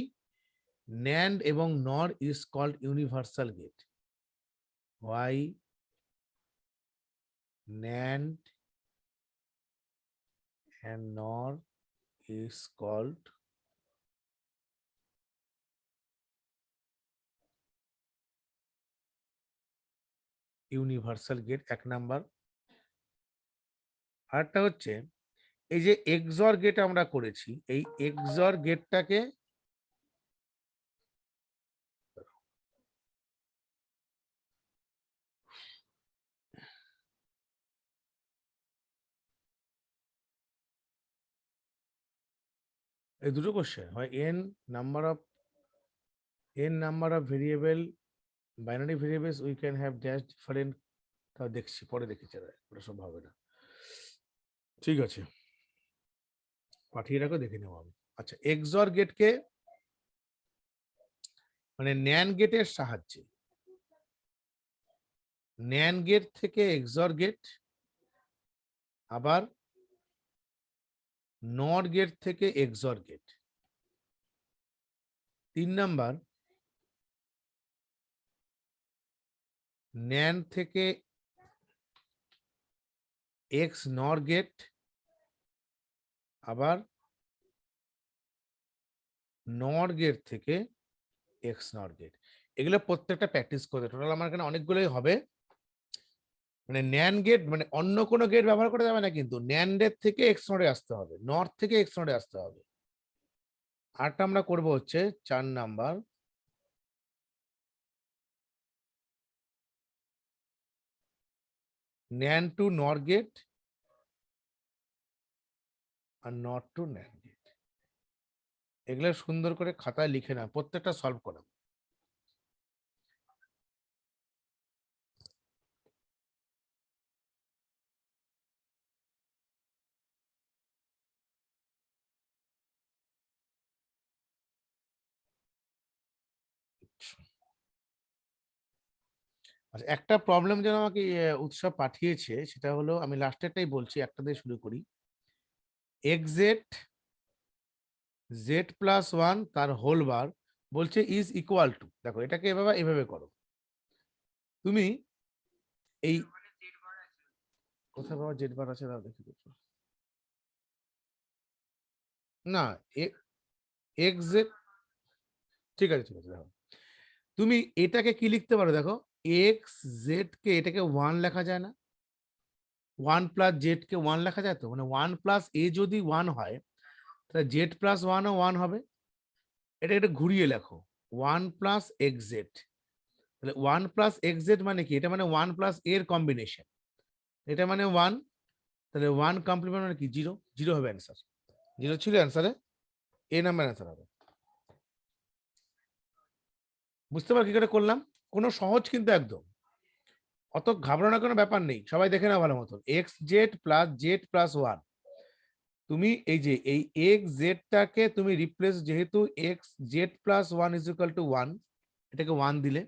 ন্যান্ড এবং NOR is called universal gate, why NAND and NOR is called universal gate 1 number. আরেকটা হচ্ছে এই যে এক্সর গেট আমরা করেছি, এই এক্সর গেটটাকে এই দুটো কোশ্চেন হয় n number of variable binary variables we can have dash different, তাও দেখছি পরে দেখেছি, ওটা সব হবে না, ঠিক আছে পাঠিয়ে রাখো দেখে নেবো আমি। আচ্ছা এক্সর গেটকে মানে ন্যান গেটের সাহায্যে, ন্যান গেট থেকে এক্সর গেট, আবার নর গেট থেকে এক্সর গেট। 3 নাম্বার ন্যান থেকে এক্স নর গেট, আবার নর গেট থেকে এক্স নর গেট। এগুলো প্রত্যেকটা প্র্যাকটিস করতে, টোটাল আমার এখানে অনেকগুলোই হবে। মানে ন্যান গেট মানে অন্য কোনো গেট ব্যবহার করা যাবে না, কিন্তু ন্যান গেট থেকে এক্স নরে আসতে হবে, নর্থ থেকে এক্স নরে আসতে হবে। আরটা আমরা করব হচ্ছে 4 number NAND to NOR gate আর নট টু ন্যান গেট। এগুলো সুন্দর করে খাতায় লিখে না, প্রত্যেকটা সলভ করা। আচ্ছা একটা প্রবলেম যেন আমাকে উৎসব পাঠিয়েছে, সেটা হলো আমি লাস্টেরটাই বলছি, একটা দিয়ে শুরু করি। এক্স জেড জেড প্লাস 1 তার হোল বার বলছে ইজ ইকুয়াল টু, দেখো এটাকে এভাবে এভাবে করো তুমি। এই কোথায় বাবা জেড বার আছে, দাও দেখি দেখো। না এক্স জেড, ঠিক আছে ঠিক আছে, দেখো তুমি এটাকে কি লিখতে পারো, দেখো এক্স জেড কে এটাকে 1 লেখা যায় না, 1 প্লাস জেড কে 1 লেখা যায়, তো মানে 1 প্লাস এ যদি 1 হয় তাহলে জেড প্লাস 1 ও 1 হবে। এটা এটা ঘুরিয়ে লেখো 1 প্লাস এক্স জেড, তাহলে 1 প্লাস এক্স জেড মানে কি, এটা মানে 1 প্লাস এর কম্বিনেশন, এটা মানে 1, তাহলে 1 কমপ্লিমেন্ট মানে কি 0, 0 হবে অ্যান্সার, 0 ছিল অ্যান্সারে, এ নাম্বার অ্যান্সার হবে। বুঝতে পার কি করে করলাম, কোনো সহজ কিন্তু একদম, অত ঘাবড়ানোর কোনো ব্যাপার নেই, সবাই দেখে নাও ভালো মতো। X Z plus Z plus 1, তুমি এই যে এই এক্স জেডটাকে তুমি রিপ্লেস, যেহেতু x Z plus 1 is equal to 1, এটাকে 1 দিলে,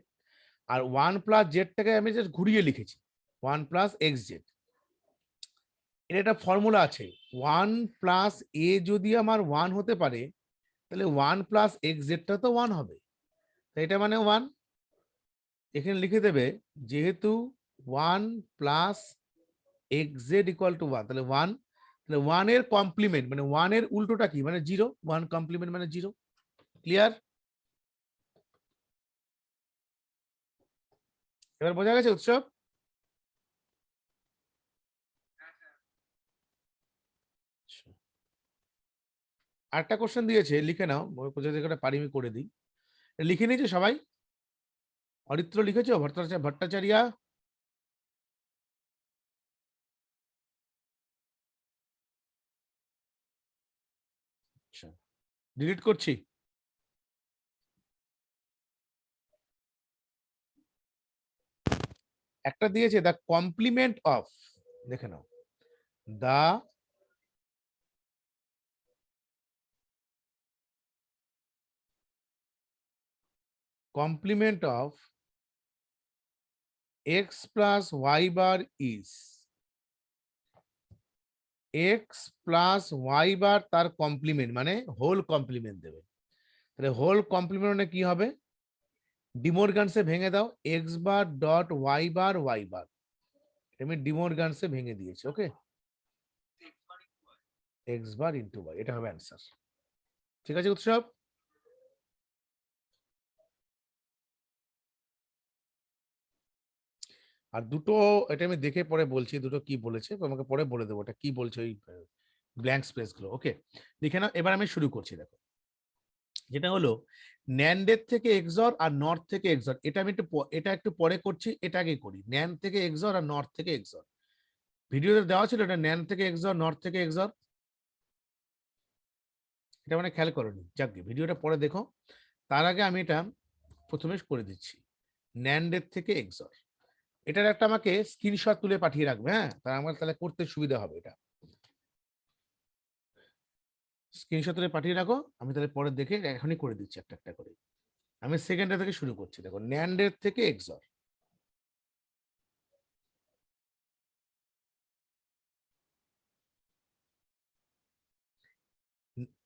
আর 1 প্লাস জেডটাকে আমি জাস্ট ঘুরিয়ে লিখেছি 1 প্লাস এক্স জেড। এর একটা ফর্মুলা আছে, 1 প্লাস এ যদি আমার 1 হতে পারে তাহলে 1 প্লাস এক্স জেডটা তো 1 হবে, তো এটা মানে 1, এখানে লিখে দেবে যেহেতু 1 plus x Z equal to 1, তাহলে 1, তাহলে 1 এর কমপ্লিমেন্ট মানে 1 এর উল্টোটা কি মানে 0, 1 কমপ্লিমেন্ট মানে 0। ক্লিয়ার? এবার বোঝা গেছে উৎসব? আরেকটা কোশ্চেন দিয়েছে, লিখে নাও, যেটা পারি আমি করে দিই। লিখে নিয়েছে সবাই? অরিত্র লিখেছো? ভট্টাচার্য? আচ্ছা ডিলিট করছি। একটা দিয়েছে দ্য কমপ্লিমেন্ট অফ, দেখে নাও, the complement of X plus Y bar is, X plus Y bar তার কমপ্লিমেন্ট মানে হোল কমপ্লিমেন্ট দেবে, তাহলে হোল কমপ্লিমেন্ট মানে কি হবে, ডিমোরগানসে ভেঙে দাও, x bar dot y bar y bar, আমি ডিমোরগানসে ভেঙে দিয়েছি, ওকে, এক্স বার ইন্টু ওয়াই, এটা হবে অ্যান্সার। ঠিক আছে উৎসব? আর দুটো এটা আমি দেখে পরে বলছি দুটো কি বলেছে, তোমাকে পরে বলে দেবো এটা কি বলছে ওই ব্ল্যাঙ্ক স্পেস গুলো। ওকে, লিখে নাও। এবার আমি শুরু করছি। দেখো, যেটা হলো ন্যান্ডের থেকে এক্সর আর নর্থ থেকে এক্সর, এটা আমি একটু এটা একটু পরে করছি, এটা আগে করি। ন্যান থেকে এক্সর আর নর্থ থেকে এক্সর ভিডিওতে দেওয়া ছিল, এটা ন্যান থেকে এক্সর নর্থ থেকে এক্সর, এটা মানে খেয়াল করোনি। যাক, ভিডিওটা পরে দেখো। তার আগে আমি এটা প্রথমে করে দিচ্ছি, ন্যান্ডের থেকে এক্সর। এটার একটা আমাকে স্ক্রিনশট তুলে পাঠিয়ে রাখবে, হ্যাঁ, তা আমার তাহলে করতে সুবিধা হবে। এটা স্ক্রিনশট তুলে পাঠিয়ে রাখো, আমি তাহলে পরে দেখে এখনই করে দিচ্ছি একটা একটা করে। আমি সেকেন্ডটা থেকে শুরু করছি। দেখো, ন্যান্ডের থেকে এক্সর।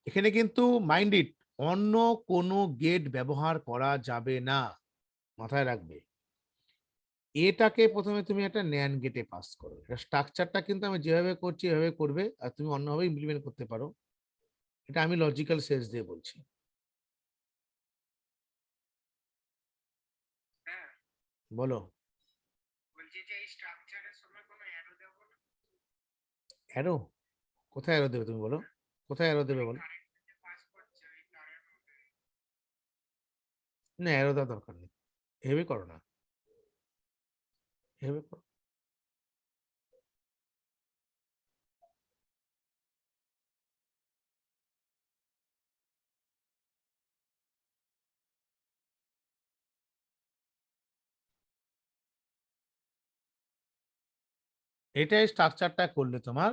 এখানে কিন্তু মাইন্ড ইট, অন্য কোনো গেট ব্যবহার করা যাবে না, মাথায় রাখবে। এটাকে প্রথমে তুমি একটা ন্যান গেটে পাস করো। এটা স্ট্রাকচারটা কিন্তু আমি যেভাবে করছি এভাবে করবে, আর তুমি অন্যভাবে ইমপ্লিমেন্ট করতে পারো। এটা আমি লজিক্যাল সেন্স দিয়ে বলছি। হ্যাঁ, বলো। বলছি যে এই স্ট্রাকচারের সময় কোনো অ্যারো দেবো না? অ্যারো? কোথায় অ্যারো দেবে তুমি বলো, কোথায় অ্যারো দেবে ওই বলো। কারেন্ট যে পাস করছে ওই তারের মধ্যে। না, অ্যারো দেওয়ার দরকার নেই, এভাবে করো না, এভাবে করো। এটাই স্ট্রাকচারটা করলে তোমার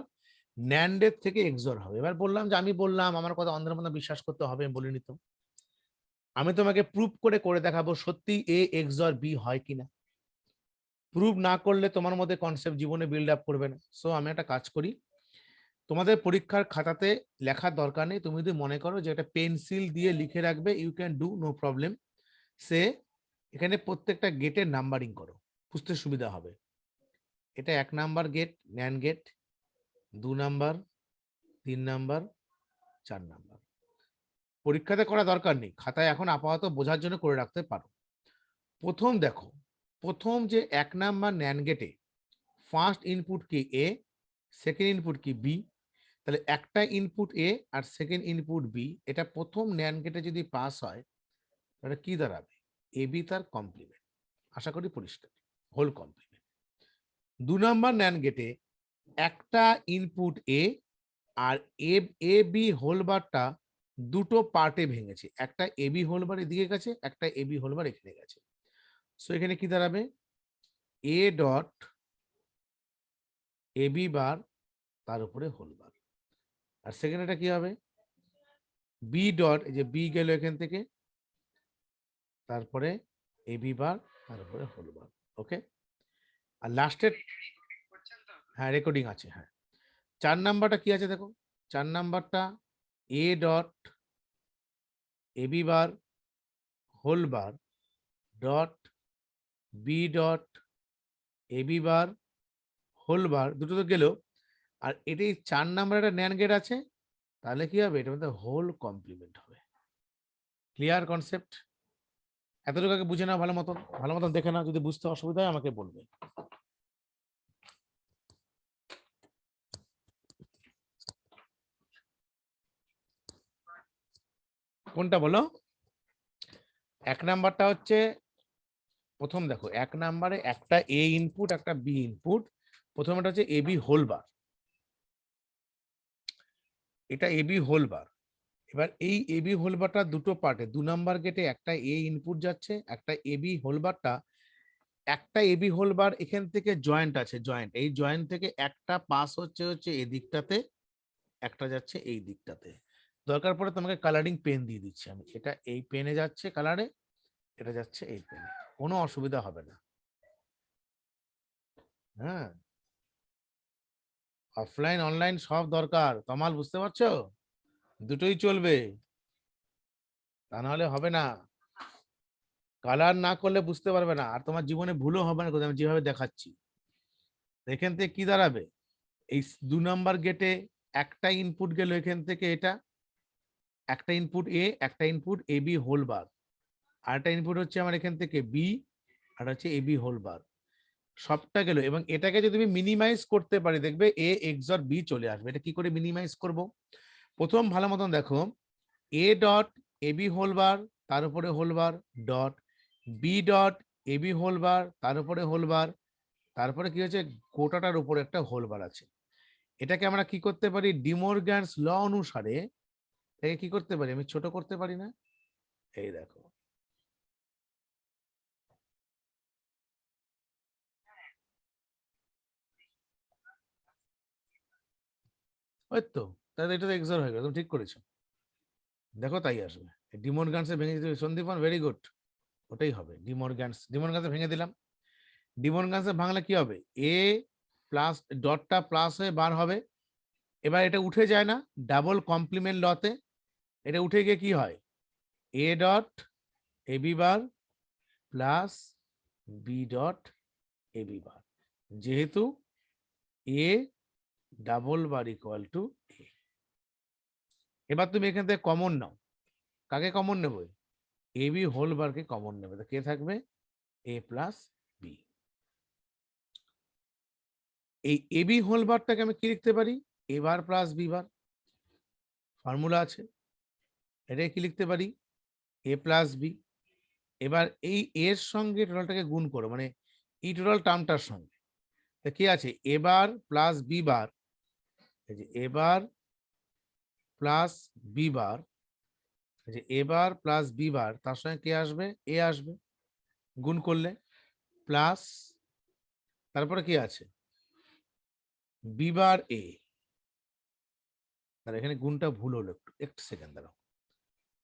ন্যান্ডের থেকে এক্সর হবে। এবার বললাম যে আমি বললাম, আমার কথা অন্ধের মতো বিশ্বাস করতে হবে আমি বলিনি তো। আমি তোমাকে প্রুফ করে করে দেখাবো সত্যি এ এক্সর বি হয় কিনা। প্রুভ না করলে তোমার মধ্যে কনসেপ্ট জীবনে বিল্ড আপ করবে না। সো আমি একটা কাজ করি, তোমাদের পরীক্ষার খাতাতে লেখার দরকার নেই। তুমি যদি মনে করো যে এটা পেন্সিল দিয়ে লিখে রাখবে, you can do, no problem. সে এখানে প্রত্যেকটা গেটের নাম্বারিং করো, বুঝতে সুবিধা হবে। এটা 1 number gate, NAND gate, 2 number, 3 number, 4 number. পরীক্ষাতে করা দরকার নেই, খাতায় এখন আপাতত বোঝার জন্য করে রাখতে পারো। প্রথম দেখো, প্রথম যে 1 নাম্বার ন্যান গেটে ফার্স্ট ইনপুট কি এ, সেকেন্ড ইনপুট কি বি, তাহলে একটা ইনপুট এ আর সেকেন্ড ইনপুট বি, এটা প্রথম ন্যান্ড গেটে যদি পাস হয় তাহলে কি দাঁড়াবে, এ বি তার কমপ্লিমেন্ট। আশা করি পরিষ্কার, হোল কমপ্লিমেন্ট। 2 নাম্বার ন্যান্ড গেটে একটা ইনপুট এ আর এ বি হোল বারটা দুটো পার্টে ভেঙেছে, একটা এ বি হোল বার এদিকে গেছে, একটা এ বি হোল বার এখানে গেছে। সো এখানে কি দাঁড়াবে, এ ডট এ বি বার তার উপরে হোল বার। আর সেকেন্ড এটা কি হবে, বি ডট, এই যে বি গেল এখান থেকে, তারপরে এ বি বার তারপরে হোল বার। ওকে, আর লাস্টের, করছেন তো? হ্যাঁ রেকর্ডিং আছে, হ্যাঁ। 4 নাম্বারটা কি আছে দেখো, 4 নাম্বারটা A dot A B bar whole bar dot B dot A B bar whole bar, দুটো তো গেল। আর এটি 4 নাম্বার একটা ন্যান গেট আছে, তাহলে কি হবে, এটার মধ্যে হোল কমপ্লিমেন্ট হবে। Clear concept? এতটুকু আগে বুঝে নাও ভালো মতন, ভালো মতন দেখে নাও, যদি বুঝতে অসুবিধা হয় আমাকে বলবে। কোনটা বলো? 1 নাম্বারটা হচ্ছে, প্রথম দেখো 1 নাম্বারে একটা এ ইনপুট একটা বি ইনপুট, প্রথমটা হচ্ছে এ বি হোল বার, এটা এ বি হোল বার। এবার এই এ বি হোল বারটা দুটো পার্টে, 2 নাম্বার গেটে একটা এ ইনপুট যাচ্ছে, একটা এ বি হোল বারটা, একটা এ বি হোল বার এখান থেকে জয়েন্ট আছে, জয়েন্ট, এই জয়েন্ট থেকে একটা পাস হচ্ছে হচ্ছে এই দিকটাতে, একটা যাচ্ছে এই দিকটাতে। দরকার পড়ে তোমাকে কালারিং পেন দিয়ে দিচ্ছি আমি, এটা এই পেনে যাচ্ছে কালারে, এটা যাচ্ছে এই পেনে, কোনো অসুবিধা হবে না। হ্যাঁ, অফলাইন অনলাইন সব দরকার, কামাল, বুঝতে পারছো? দুটোই চলবে, তা নাহলে হবে না। কালার না করলে বুঝতে পারবে না, আর তোমার জীবনে ভুলও হবে না কোথাও, আমি যেভাবে দেখাচ্ছি। এখান থেকে কি দাঁড়াবে, এই 2 নাম্বার গেটে একটা ইনপুট গেল এখান থেকে, এটা একটা ইনপুট এ, একটা ইনপুট এ বি হোল বার, আর একটা ইনপুট হচ্ছে আমার এখান থেকে বি, আর হচ্ছে এ বি হোল বার। সবটা গেল, এবং এটাকে যদি আমি মিনিমাইজ করতে পারি দেখবে এ এক্সর বি চলে আসবে। এটা কি করে মিনিমাইজ করব? প্রথম ভালো মতন দেখো, A dot A B whole bar, তার উপরে whole bar, dot B dot A B whole bar, তার উপরে হোল বার, তারপরে কি হচ্ছে গোটাটার উপরে একটা হোল বার আছে। এটাকে আমরা কি করতে পারি, ডিমোরগ্যানস ল অনুসারে এটাকে কি করতে পারি, আমি ছোট করতে পারি না? এই দেখো, ওই তো, তাহলে এটা তো এক্সর হয়ে গেল, তুমি ঠিক করেছো। দেখো তাই আসবে, ডিমোরগ্যানসে ভেঙে দিতে সন্দীপন, ভেরি গুড, ওটাই হবে ডিমোরগ্যানস। ডিমোরগ্যানসে ভেঙে দিলাম, ডিমোরগ্যানসে ভাঙলে কি হবে, এ প্লাস ডটটা প্লাস হয়ে বার হবে। এবার এটা উঠে যায় না ডাবল কমপ্লিমেন্ট লতে, এটা উঠে গিয়ে কি হয়, A dot A B bar plus B dot A B bar, যেহেতু A double bar equal to A. এবার তুমি এখান থেকে কমন নাও, কাকে কমন নেবে, এ বি হোল বারকে কমন নেবে, তো কে থাকবে, এ প্লাস বি। এই এ বি হোল বারটাকে আমি কি লিখতে পারি, এ বার প্লাস বি বার, ফর্মুলা আছে, এটাকে কি লিখতে পারি, এ প্লাস বি। এবার এই এর সঙ্গে টোটালটাকে গুণ করো, মানে এই টোটাল টার্মটার সঙ্গে, তা কি আছে, এ বার প্লাস বি বার, এই যে এ বার প্লাস বি বার, এই যে এ বার প্লাস বি বার, তার সঙ্গে কে আসবে, এ আসবে, গুণ করলে প্লাস, তারপরে কি আছে, বি বার এ। তাহলে এখানে গুণটা ভুল হলো, একটু একটু সেকেন্ড দাঁড়াও,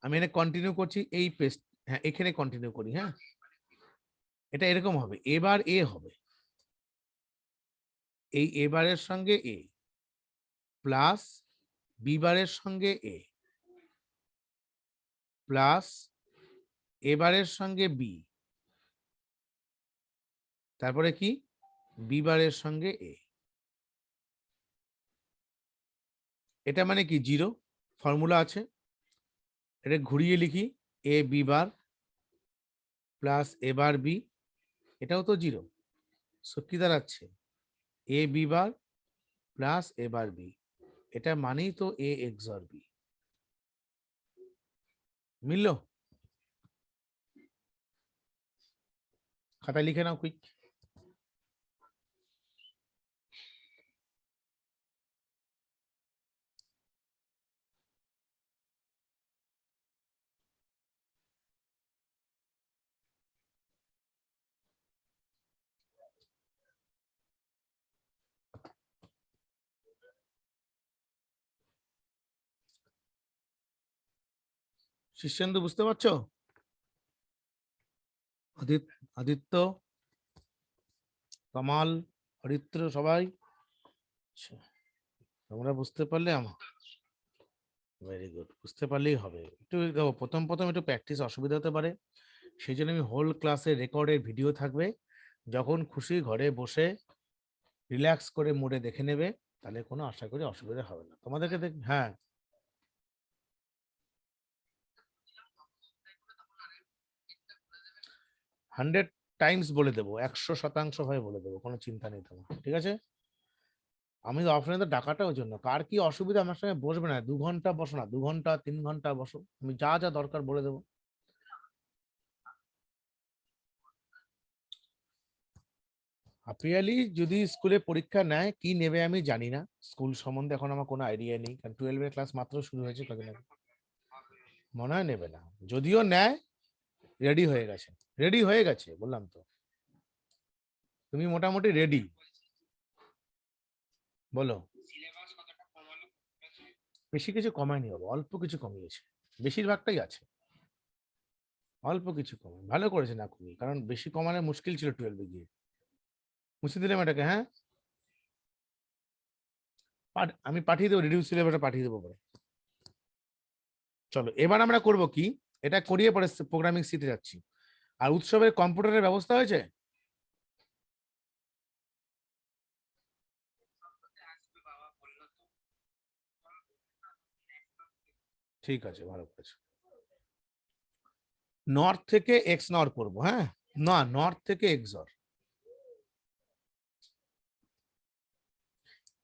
আমি এখানে কন্টিনিউ করছি এই পেস্ট, হ্যাঁ এখানে কন্টিনিউ করি, হ্যাঁ এটা এরকম হবে, এবার এ হবে, এই এবারের সঙ্গে এ প্লাস বি বারের সঙ্গে এ প্লাস এবারের সঙ্গে বি, তারপরে কি, বি বারের সঙ্গে এ। এটা মানে কি, জিরো, ফর্মুলা আছে, এটা ঘুরিয়ে লিখি, এ বি বার প্লাস এ বার বি, এটাও তো জিরো, সো কি দাঁড়াচ্ছে, এ বি বার প্লাস এ বার বি, এটা মানেই তো এ এক্সর বি। মিলল? খাতায় লিখে নাও কুইক। শিষ্যেন্দু বুঝতে পারছো? আদিত্য, কামাল, হরিত্র, সবাই আচ্ছা, তোমরা বুঝতে পারলে আমার, ভেরি গুড, বুঝতে পারলেই হবে। একটু দেখো, প্রথম প্রথম একটু প্র্যাকটিস অসুবিধা হতে পারে, সেই জন্য আমি হোল ক্লাসে রেকর্ডের ভিডিও থাকবে, যখন খুশি ঘরে বসে রিল্যাক্স করে মোডে দেখে নেবে, তাহলে কোনো আশা করি অসুবিধা হবে না তোমাদেরকে। দেখ, হ্যাঁ 100 টাইমস বলে দেবো, 100% ভাবে বলে দেবো, কোনো চিন্তা নেই তোমার, ঠিক আছে। আমি অফলাইনে তো ডাকাটা ওই জন্য, কার কি অসুবিধা আমার সঙ্গে বসবে না, 2 ঘন্টা বসো না, 2 ঘন্টা 3 ঘন্টা বসো, আমি যা যা দরকার বলে দেবো। হাফিয়ালি যদি স্কুলে পরীক্ষা নেয়, কি নেবে আমি জানি না, স্কুল সম্বন্ধে এখন আমার কোনো আইডিয়া নেই, কারণ 12-এর ক্লাস মাত্র শুরু হয়েছে কদিন আগে, মনে হয় নেবে না, যদিও নেয় রেডি হয়ে গেছে, রেডি হয়ে গেছে বললাম তো, তুমি মোটামুটি রেডি, বলো। সিলেবাস কতটা কমালো? বেশি কিছু কমায়নি বাবা, অল্প কিছু কমিয়েছে, বেশিরভাগটাই আছে, অল্প কিছু কমায়, ভালো করেছে না কমিয়ে, কারণ বেশি কমানো মুশকিল ছিল 12-এ গিয়ে। মুছে দিলাম এটাকে, হ্যাঁ আমি পাঠিয়ে দেবো, রিডিউস সিলেবাসটা পাঠিয়ে দেবো পরে। চলো এবার আমরা করব কি, এটা করিয়ে পরে প্রোগ্রামিং শিখতে যাচ্ছি। আর উৎসবের কম্পিউটারের ব্যবস্থা হয়েছে? বাবা বললো তো। ঠিক আছে, ভালো করেছো। নর্থ থেকে এক্স নর করবো, হ্যাঁ না, নর্থ থেকে এক্সর,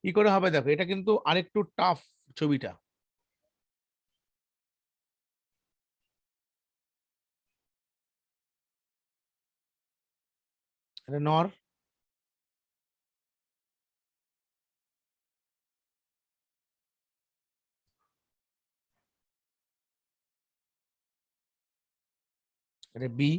কি করে হবে দেখো, এটা কিন্তু আরেকটু টাফ ছবিটা। এটা নর, এটা বি,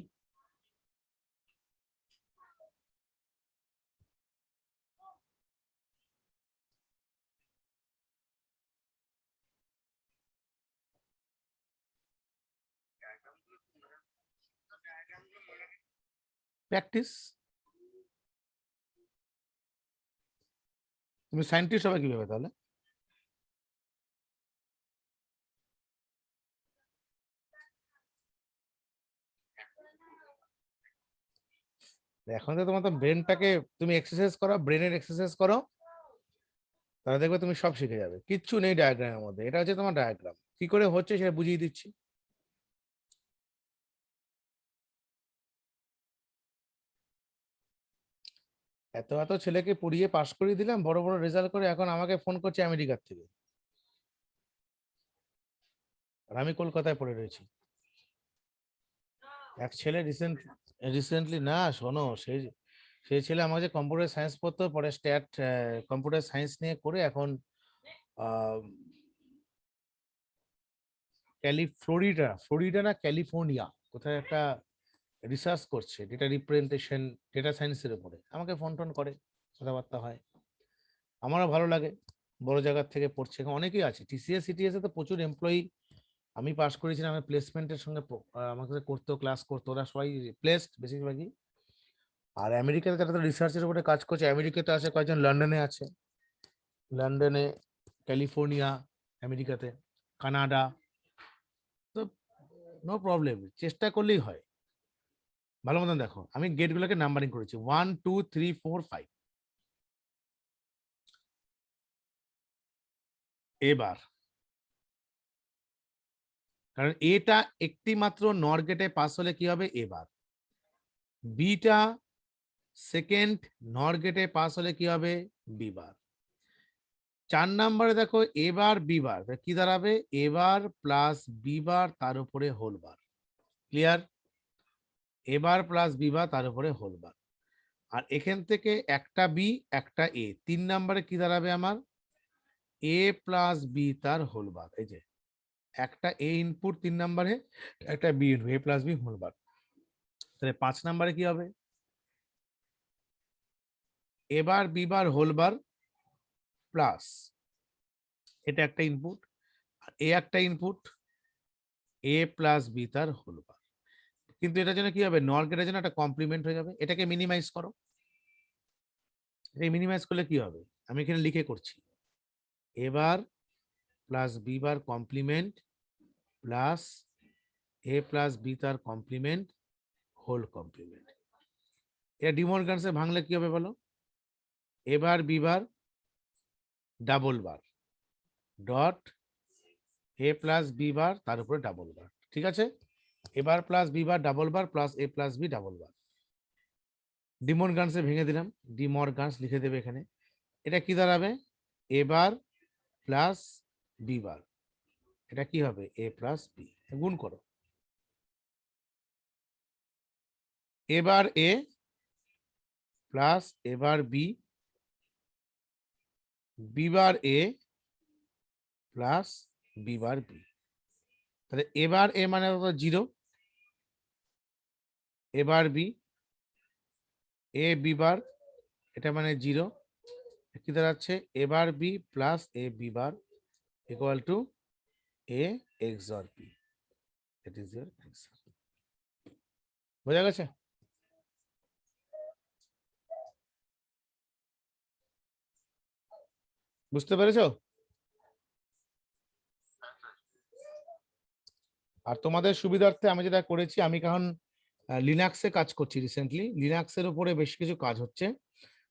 প্র্যাকটিস। তুমি সায়েন্টিস্ট হবে কিভাবে তাহলে? এখন তো তোমার তো ব্রেনটাকে তুমি এক্সারসাইজ করো, ব্রেনের এক্সারসাইজ করো, তাহলে দেখবে তুমি সব শিখে যাবে। কিচ্ছু নেই ডায়াগ্রামের মধ্যে, এটা হচ্ছে তোমার ডায়াগ্রাম। কি করে হচ্ছে সেটা বুঝিয়ে দিচ্ছি। এত এত ছেলেকে পড়িয়ে পাশ করিয়ে দিলাম, বড় বড় রেজাল্ট করে, এখন আমাকে ফোন করছে আমেরিকার থেকে, আর আমি কলকাতায় পড়ে রয়েছি। এক ছেলে রিসেন্টলি না, শোনো, সেই ছেলে আমাকে কম্পিউটার সায়েন্স পড়তো, পরে স্ট্যাট কম্পিউটার সায়েন্স নিয়ে করে এখন ফ্লোরিডা না ক্যালিফোর্নিয়া কোথায় একটা রিসার্চ করছে, ডেটা রিপ্রেজেন্টেশন, ডেটা সায়েন্সের উপরে। আমাকে ফোন টোন করে, কথাবার্তা হয়, আমারও ভালো লাগে। বড় জায়গার থেকে পড়ছে, এখন অনেকেই আছে। টিসিএস সিটিএস এ তো প্রচুর এমপ্লয়ি, আমি পাস করেছিলাম, আমি প্লেসমেন্টের সঙ্গে আমার কাছে করতো, ক্লাস করতো, ওরা সবাই প্লেসড বেশিরভাগই। আর আমেরিকাতে তারা রিসার্চের উপরে কাজ করছে, আমেরিকাতে আছে কয়েকজন, লন্ডনে আছে, লন্ডনে, ক্যালিফোর্নিয়া, আমেরিকাতে, কানাডা। তো নো প্রবলেম, চেষ্টা করলেই হয়। ভালো মতন দেখো, আমি গেটগুলোকে নাম্বারিং করেছি 1 2 3 4 5। এবার কারণ এটা একটি মাত্র নর গেটে পাস হলে কি হবে, এবার বিটা সেকেন্ড নর গেটে পাস হলে কি হবে, বিবার। 4 নম্বরে দেখো এবার বিবার, কি দাঁড়াবে, এবার প্লাস বিবার তার উপরে হোলবার। ক্লিয়ার? এবার প্লাস বিবার তার উপরে হোলবার। আর এখান থেকে একটা বি একটা এ, 3 নম্বরে কি দাঁড়াবে আমার, এ প্লাস বি তার হোলবার। এই যে একটা এ ইনপুট 3 নম্বরে, একটা বি ইনপুট, এ প্লাস বি হোলবার। তাহলে 5 নম্বরে কি হবে, এবার বিবার হোলবার প্লাস, এটা একটা ইনপুট, আর এ একটা ইনপুট, এ প্লাস বি তার হোলবার। কিন্তু এটার জন্য কি হবে, নর গেটের জন্য একটা কমপ্লিমেন্ট হয়ে যাবে। এটাকে মিনিমাইজ করো, এটা মিনিমাইজ করলে কি হবে, আমি এখানে লিখে করছি, এবার plus B bar complement plus A plus B তার কমপ্লিমেন্ট হোল কমপ্লিমেন্ট। এটা ডিমর্গানসে ভাঙলে কি হবে বলো, এবার B bar double bar dot A plus B bar তার উপরে ডাবল বার। ঠিক আছে, এবার plus B bar double bar plus A plus B double bar. ডিমর্গানসে ভেঙে দিলাম, ডিমর্গানস লিখে দেবে এখানে। এটা কি দাঁড়াবে, এবার প্লাস বি বার, এটা কি হবে, এ প্লাস বি। গুণ করো, এবার এ প্লাস এবার বি, বি বার এ প্লাস বি বার বি। তাহলে এবার এ মানে 0, এবার বি, এ বি বার, এটা মানে 0, কি দাঁড়াচ্ছে, এবার B plus A B bar equal to A XOR B. It is your answer. বোঝা গেছে? বুঝতে পেরেছো? আর তোমাদের সুবিধার্থে আমি যেটা করেছি, আমি কারণ লিনাক্সে কাজ করছি রিসেন্টলি, লিনাক্সের উপরে বেশ কিছু কাজ হচ্ছে,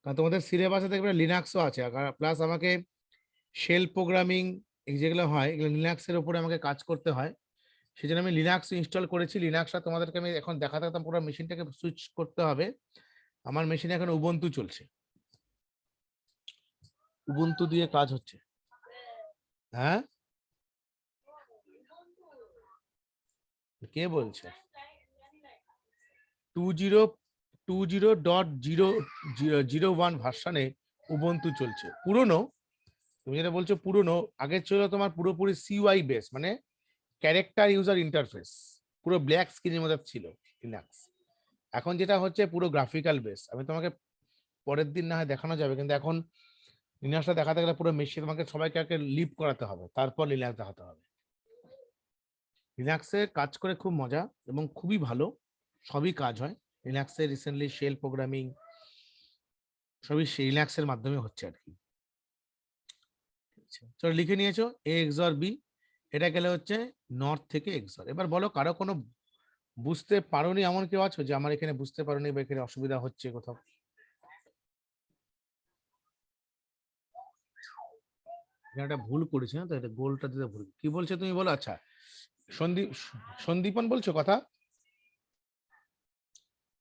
কারণ তোমাদের সিলেবাসে দেখবে লিনাক্সও আছে, প্লাস আমাকে শেল প্রোগ্রামিং যেগুলো হয়, এগুলো লিনাক্সের উপরে আমাকে কাজ করতে হয়। সেই জন্য আমি লিনাক্স ইনস্টল করেছি। লিনাক্সটা তোমাদেরকে আমি এখন দেখাতে থাকতাম, পুরো মেশিনটাকে সুইচ করতে হবে। আমার মেশিনে এখন উবুন্টু চলছে। উবুন্টু দিয়ে কাজ হচ্ছে? হ্যাঁ, কে বলছে? 20.0.001 ভার্সনে উবুন্টু চলছে। পুরনো, তুমি যেটা বলছো পুরনো, আগে ছিল তোমার পুরোপুরি সিউআই বেস, মানে ক্যারেক্টার ইউজার ইন্টারফেস, পুরো ব্ল্যাক স্ক্রিনের মধ্যে ছিল লিনাক্স। এখন যেটা হচ্ছে পুরো গ্রাফিক্যাল বেস। আমি তোমাকে পরের দিন না হয় দেখানো যাবে, কিন্তু এখন লিনাক্সটা দেখাতে গেলে পুরো মেশিন তোমাকে সবাইকে আগে লিভ করাতে হবে, তারপর লিনাক্স দেখাতে হবে। লিনাক্সে কাজ করে খুব মজা এবং খুবই ভালো, সবই কাজ হয় লিনাক্সে। রিসেন্টলি শেল প্রোগ্রামিং সবই লিনাক্সের মাধ্যমে হচ্ছে আর কি। চলো লিখে নিয়েছো এ এক্সর বি, এটা গেলে হচ্ছে নর্থ থেকে এক্সর। এবার বলো কারো কোনো বুঝতে পারোনি এমন কেউ আছো যে আমার এখানে বুঝতে পারোনি বা এখানে অসুবিধা হচ্ছে কোথাও? এখানে একটা ভুল করেছি না তো, এটা গোলটা দিতে ভুল। কি বলছো তুমি বলো। আচ্ছা, সন্দীপ, সন্দীপন বলছো কথা?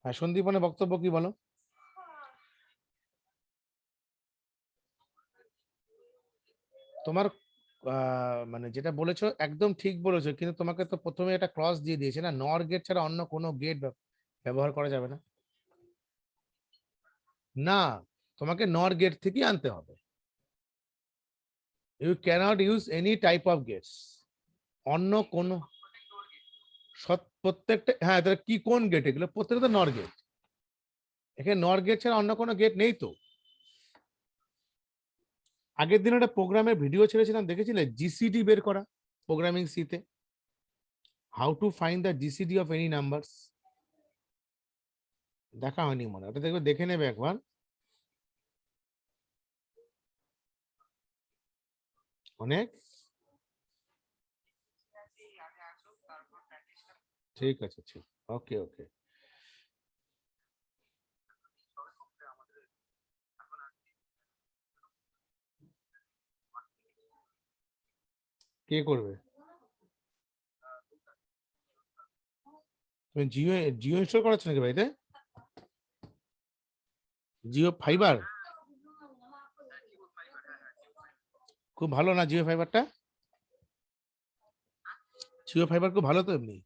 হ্যাঁ, সন্দীপনের বক্তব্য কি বলো? তোমার মানে যেটা বলেছো একদম ঠিক বলেছো, কিন্তু তোমাকে তো প্রথমে একটা ক্রস দিয়ে দিয়েছে না, নর গেট ছাড়া অন্য কোনো গেট ব্যবহার করা যাবে না। না, তোমাকে নর গেট থেকেই আনতে হবে। You cannot use any type of gates, অন্য কোনো প্রত্যেকটা। হ্যাঁ, তাহলে কি কোন গেট এগুলো? প্রত্যেকটা তো নর গেট। এখানে নর গেট ছাড়া অন্য কোনো গেট নেই তো। আগের দিন একটা প্রোগ্রামের ভিডিও ছেড়েছিলাম, দেখেছিলে? জিসিডি বের করা প্রোগ্রামিং সিতে, how to find the GCD of any numbers. দেখা হয়নি মনে হয়, ওটা দেখবে, দেখে নেবে একবার। অনেক ঠিক আছে, ঠিক। ওকে ওকে। কে করবে? তুমি জিও, জিও ইনস্টল করাচ্ছ নাকি বাড়িতে? জিও ফাইবার? খুব ভালো না জিও ফাইবারটা? জিও ফাইবার খুব ভালো তো এমনি।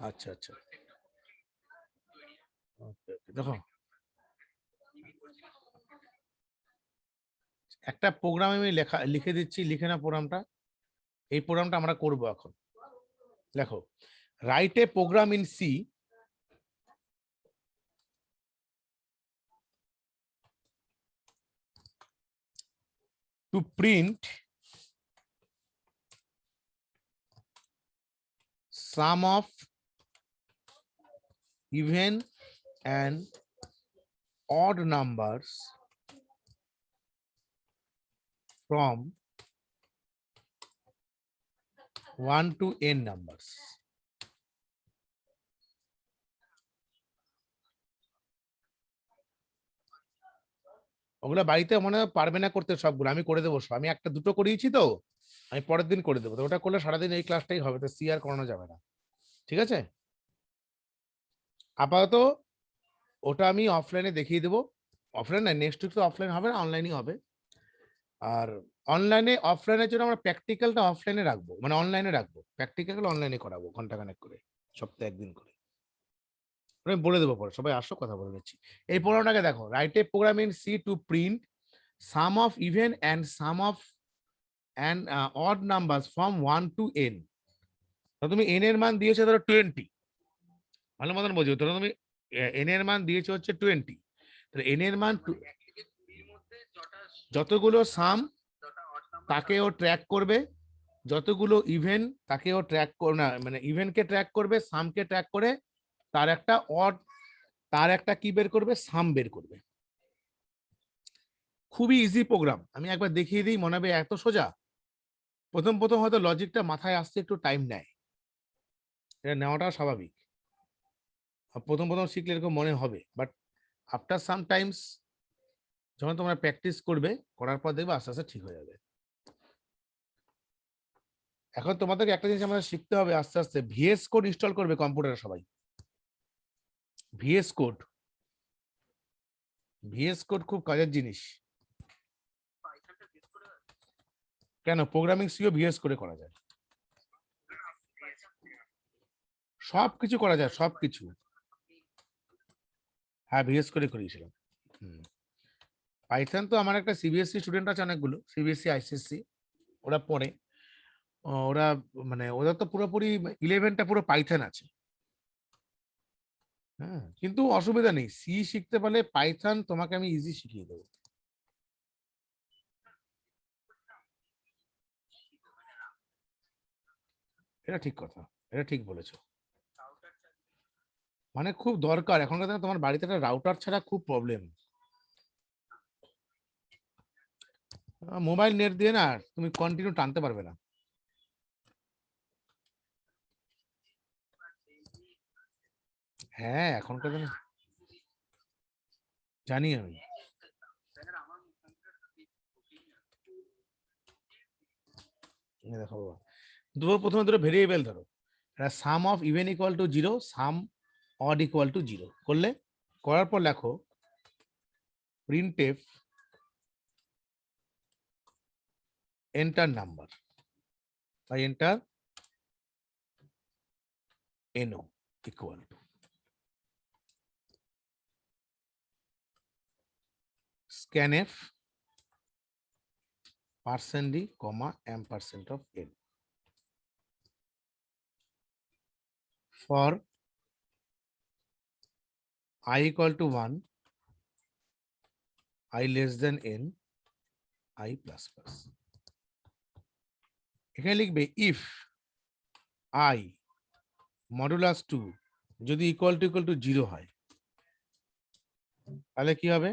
আচ্ছা আচ্ছা, ওকে ওকে। দেখো, একটা প্রোগ্রাম আমি লিখে দিচ্ছি, লিখে না প্রোগ্রামটা। এই প্রোগ্রামটা আমরা করব এখন। দেখো, write a program in C to print sum of even and odd numbers from 1 to n numbers. ওগুলো বাড়িতে মনে হয় পারবে না করতে সবগুলো, আমি করে দেবো সব। আমি একটা দুটো করিয়েছি তো, আমি পরের দিন করে দেবো। তো ওটা করলে সারাদিন এই ক্লাসটাই হবে, তো সি আর করানো যাবে না। ঠিক আছে, আপাতত ওটা আমি অফলাইনে দেখিয়ে দেবো। অফলাইন না, নেক্সট উইক তো অফলাইন হবে না, অনলাইনই হবে। আর অনলাইনে অফলাইনের জন্য আমরা প্র্যাকটিক্যালটা অফলাইনে রাখবো, মানে অনলাইনে রাখবো, প্র্যাকটিক্যাল অনলাইনে করাবো ঘন্টাখানেক করে, সপ্তাহে একদিন করে। আমি বলে দেবো পরে, সবাই আসো, কথা বলে নিচ্ছি। এই প্রোগ্রামটাকে দেখো, write a program in C to print sum of even and sum of and odd numbers from 1 to n। তুমি n এর মান দিয়েছো ধরো 20, ভালো মতন বোঝো। ধরো তুমি n এর মান দিয়েছো হচ্ছে 20, তাহলে n এর মান যতগুলো সাম তাকে ও ট্র্যাক করবে, যতগুলো ইভেন তাকে ও ট্র্যাক করবে না, মানে ইভেনকে ট্র্যাক করবে, সামকে ট্র্যাক করে তার একটা অড, তার একটা কি বের করবে, সাম বের করবে। খুবই ইজি প্রোগ্রাম, আমি একবার দেখিয়ে দিই, মনে হবে এত সোজা। প্রথম প্রথম হয়তো লজিকটা মাথায় আসতে একটু টাইম নেয়, এটা নেওয়াটা স্বাভাবিক। প্রথম প্রথম শিখলে এরকম মনে হবে, বাট আফটার সাম টাইমস যখন তোমরা প্র্যাকটিস করবে, করার পর দেখবে আস্তে আস্তে ঠিক হয়ে যাবে। এখন তোমাদেরকে একটা জিনিস আমাদের শিখতে হবে আস্তে আস্তে, ভিএস কোড ইনস্টল করবে কম্পিউটারে সবাই। ভিএস কোড, ভিএস কোড খুব কাজের জিনিস। কেন প্রোগ্রামিং সিও ভিএস করে করা যায়, সবকিছু করা যায় সবকিছু। হ্যাঁ ভিএস করে করিয়েছিলাম। পাইথন তো আমার একটা সিবিএসসি স্টুডেন্ট আছে অনেকগুলো, সিবিএসসি আইসিএসসি ওরা পড়ে। ওরা মানে ওরা তো পুরোপুরি 11টা পুরো পাইথন আছে। হ্যাঁ কিন্তু অসুবিধা নেই, সি শিখতে পারলে পাইথন তোমাকে আমি ইজি শিখিয়ে দেবো। এটা ঠিক কথা, এটা ঠিক বলেছো। মানে খুব দরকার এখনকার দিনে, তোমার বাড়িতে একটা রাউটার ছাড়া খুব প্রবলেম। মোবাইল নেট দিয়ে না তুমি কন্টিনিউ টানতে পারবে না। হ্যাঁ এখনকার দিনে জানি আমি। দেখো বাবা, প্রথমে দুটো ভেরিয়েবল ধরো, sum of even equal to zero, sum odd equal to zero করলে, করার পর লেখো প্রিন্টএফ এন্টার নাম্বার বা enter no equal to scanf %d, ampersand of n for I equal to 1, I less than n, I plus plus। এখানে লিখবে if I মডুলাস 2 যদি ইকুয়াল টু 0 হয়, তাহলে কি হবে,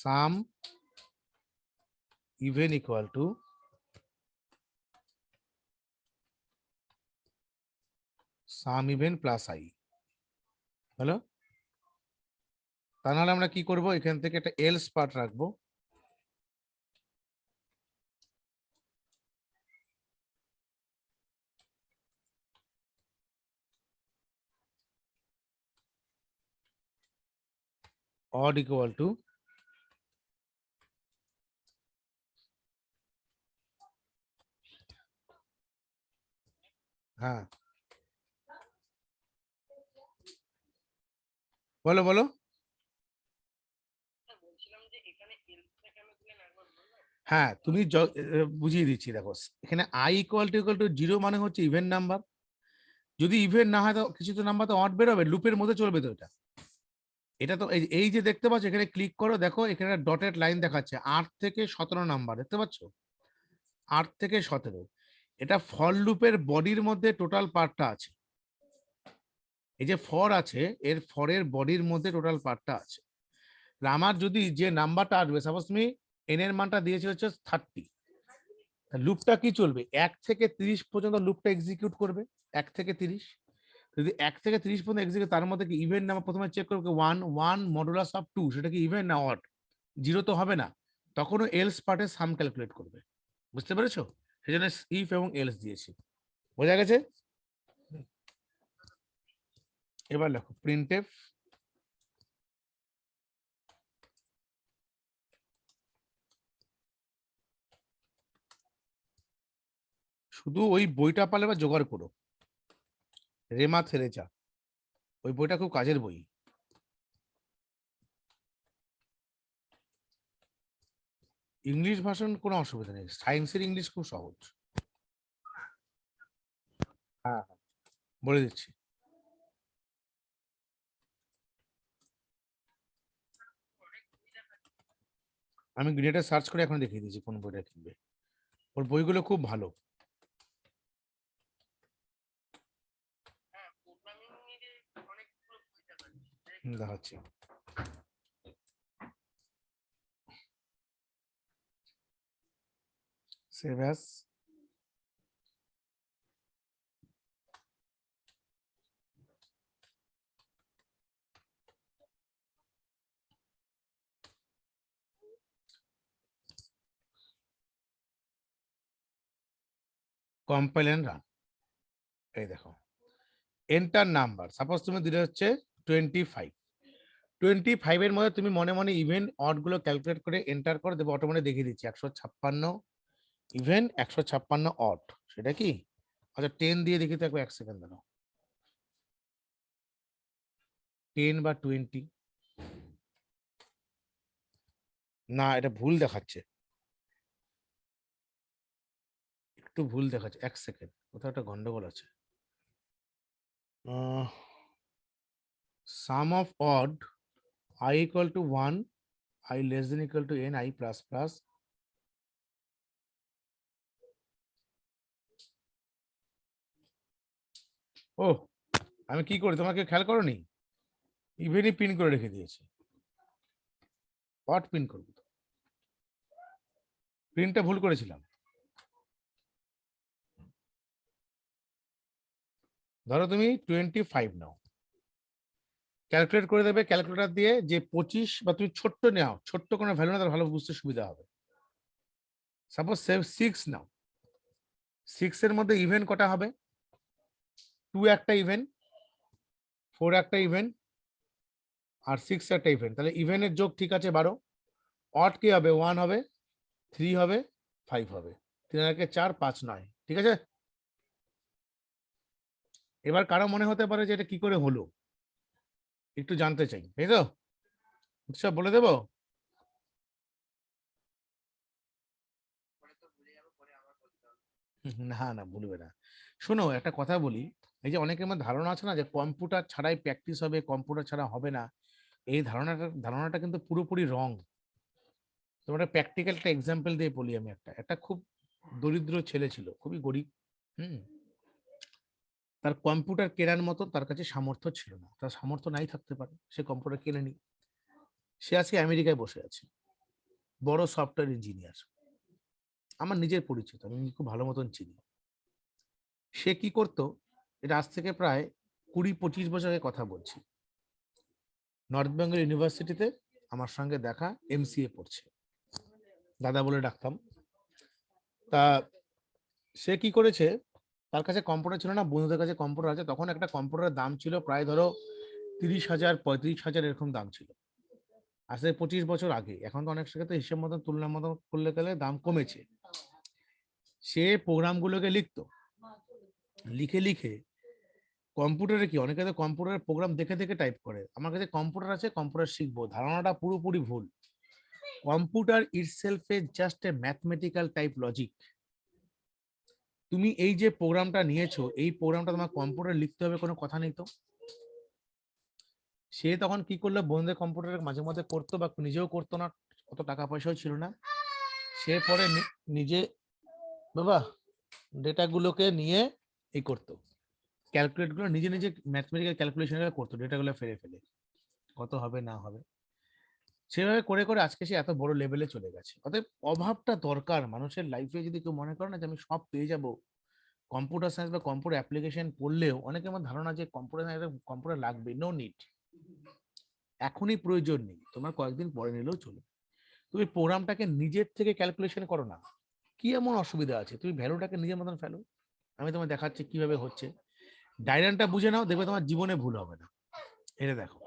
sum even equal to sum even plus I হলো। তা নাহলে আমরা কি করব, এখান থেকে একটা এলস পার্ট রাখবো, odd equal to হ্যাঁ বলো বলো। হ্যাঁ তুমি বুঝিয়ে দিচ্ছি, দেখো এখানে আই ইকুয়াল টু 0 মানে হচ্ছে ইভেন নাম্বার, যদি ইভেন না হয় তো কিছু তো নাম্বার তো অড বেরোবে, লুপের মধ্যে চলবে তো এটা। এটা তো এই যে দেখতে পাচ্ছ, এখানে ক্লিক করো, দেখো এখানে ডটেড লাইন দেখাচ্ছে 8 থেকে 17 নাম্বার, দেখতে পাচ্ছ 8 থেকে 17। এটা ফর লুপের বডির মধ্যে টোটাল পার্টটা আছে, এই যে ফর আছে এর ফরের বডির মধ্যে টোটাল পার্টটা আছে। আমার যদি যে নাম্বারটা আসবে, সাপোজ তুমি এন এর মানটা দিয়েছে হচ্ছে 30, লুপটা কি চলবে 1 থেকে 30 পর্যন্ত লুপটা এক্সিকিউট করবে, 1 থেকে 30। যদি 1 থেকে 30 পর্যন্ত এক্সিকিউট, তার মধ্যে কি ইভেন্ট নাম্বার প্রথমে চেক করবে 1 মডুলাস অফ 2, সেটা কি ইভেন্ট না অড, 0 তো হবে না, তখনও এলস পার্টে সাম ক্যালকুলেট করবে। বুঝতে পেরেছো, সেই জন্য ইফ এবং এলস দিয়েছি, বোঝা গেছে। এবার লেখো প্রিন্টএফ শুধু ওই বইটা পালে বা জোগাড় করো, রেমা থেরেচা, ওই বইটা খুব কাজের বই। ইংলিশ ভাষণ কোনো অসুবিধা নেই, সায়েন্সের ইংলিশ খুব সহজ। হ্যাঁ হ্যাঁ বলে দিচ্ছি, আমি গ্রেডে সার্চ করে এখন দেখিয়ে দিচ্ছি কোন বইটা কিনবে, ওর বইগুলো খুব ভালো। দেখাচ্ছি, save as, compile and run. এই দেখো এন্টার নাম্বার, সাপোজ তুমি দিলে হচ্ছে 25, 25 এর মধ্যে তুমি মনে মনে ইভেন অড গুলো ক্যালকুলেট করে এন্টার করে দেবো, অটোমেটিক দেখিয়ে দিচ্ছি 156 ইভেন 156 অড, সেটা কি? আচ্ছা 10 দিয়ে দেখি তো একবার, 1 সেকেন্ড দাঁড়াও, 10 বা 20, না এটা ভুল দেখাচ্ছে, একটু ভুল দেখাচ্ছে, 1 সেকেন্ড, কোথাও একটা গন্ডগোল আছে। Sum of odd I equal to 1, I less than equal to n, I plus plus, ও আমি কি করি তোমাকে খেয়াল করোনি, ইভেনই পিন করে রেখে দিয়েছি, অড পিন করবো, প্রিন্টটা ভুল করেছিলাম। ধরো তুমি 25 নাও, ক্যালকুলেট করে দেবে ক্যালকুলেটর দিয়ে, যে 25 বা তুমি ছোট্ট নাও, ছোট্ট কোনো ভ্যালু না, তার ভালো বুঝতে সুবিধা হবে। সাপোজ 6 নাও, 6 এর মধ্যে ইভেন কটা হবে? 2 একটা ইভেন, 4 একটা ইভেন, আর 6 একটা ইভেন, তাহলে ইভেনের যোগ ঠিক আছে 12, অড কি হবে? 1 হবে, 3 হবে, 5 হবে, 3 আর 4, 5, 9, ঠিক আছে। এবার কারো মনে হতে পারে যে এটা কি করে হলো, একটু জানতে চাই, তাই তো? উৎসব বলে দেবো? না না, বলবে না। শোনো একটা কথা বলি, এই যে অনেকের মধ্যে ধারণা আছে না যে কম্পিউটার ছাড়াই প্র্যাকটিস হবে, কম্পিউটার ছাড়া হবে না, এই ধারণাটা কিন্তু পুরোপুরি রং। তোমার প্র্যাকটিক্যাল একটা এক্সাম্পল দিয়ে বলি আমি, একটা খুব দরিদ্র ছেলে ছিল, খুবই গরিব। হুম। তার কম্পিউটার কেনার মতো তার কাছে সামর্থ্য ছিল না, তার সামর্থ্য নাই থাকতে পারে, সে কম্পিউটার কিনেনি। সে আজকে আমেরিকায় বসে আছে, বড় সফটওয়্যার ইঞ্জিনিয়ার, আমার নিজের পরিচিত, আমি খুব ভালো মতন চিনি। সে কি করতো, এটা আজ থেকে প্রায় 20-25 বছর আগে কথা বলছি, নর্থ বেঙ্গল ইউনিভার্সিটিতে আমার সঙ্গে দেখা, MCA পড়ছে, দাদা বলে ডাকতাম। তা সে কি করেছে, তার কাছে কম্পিউটার ছিল না, বন্ধুদের কাছে কম্পিউটার আছে, তখন একটা কম্পিউটারের দাম ছিল প্রায় ধরো 30,000, 35,000 এরকম দাম ছিল, আজ থেকে 25 বছর আগে। এখন তো অনেক ক্ষেত্রে হিসেব মতন তুলনার মতো করলে গেলে দাম কমেছে। সে প্রোগ্রামগুলোকে লিখতো, লিখে লিখে কম্পিউটারে কি, অনেকে তো কম্পিউটারের প্রোগ্রাম দেখে দেখে টাইপ করে, আমার কাছে কম্পিউটার আছে, কম্পিউটার শিখবো, ধারণাটা পুরোপুরি ভুল। Computer itself A just a mathematical type logic. তুমি এই যে প্রোগ্রামটা নিয়েছো, এই প্রোগ্রামটা তোমার কম্পিউটারে লিখতে হবে, কোনো কথা নেই তো। সে তখন কি করলো, বন্ধুদের কম্পিউটারে মাঝে মধ্যে করতো, বা নিজেও করতো না, অত টাকা পয়সাও ছিল না। সে পরে নিজে বাবা ডেটাগুলোকে নিয়ে এই করতো, ক্যালকুলেট গুলো নিজে নিজে, ম্যাথমেটিক্যাল ক্যালকুলেশন করতো, ডেটাগুলো ফেলে ফেলে কত হবে না হবে, সেভাবে করে করে আজকে সে এত বড় লেভেলে চলে গেছে। অতএব অভাবটা দরকার মানুষের লাইফে, যদি কেউ মনে করে না যে আমি সব পেয়ে যাব, কম্পিউটার সায়েন্স বা কম্পিউটার অ্যাপ্লিকেশন পড়লেও, অনেকের আমার ধারণা যে কম্পিউটার লাগবে, নো নিড, এখনই প্রয়োজন নেই, তোমার কয়েকদিন পরে নিলেও চলবে। তুমি প্রোগ্রামটাকে নিজের থেকে ক্যালকুলেশন করো না, কি এমন অসুবিধা আছে, তুমি ভ্যালুটাকে নিজের মতন ফেলো, আমি তোমায় দেখাচ্ছি কিভাবে হচ্ছে, ডায়গ্রামটা বুঝে নাও, দেখবে তোমার জীবনে ভুল হবে না। এটা দেখো,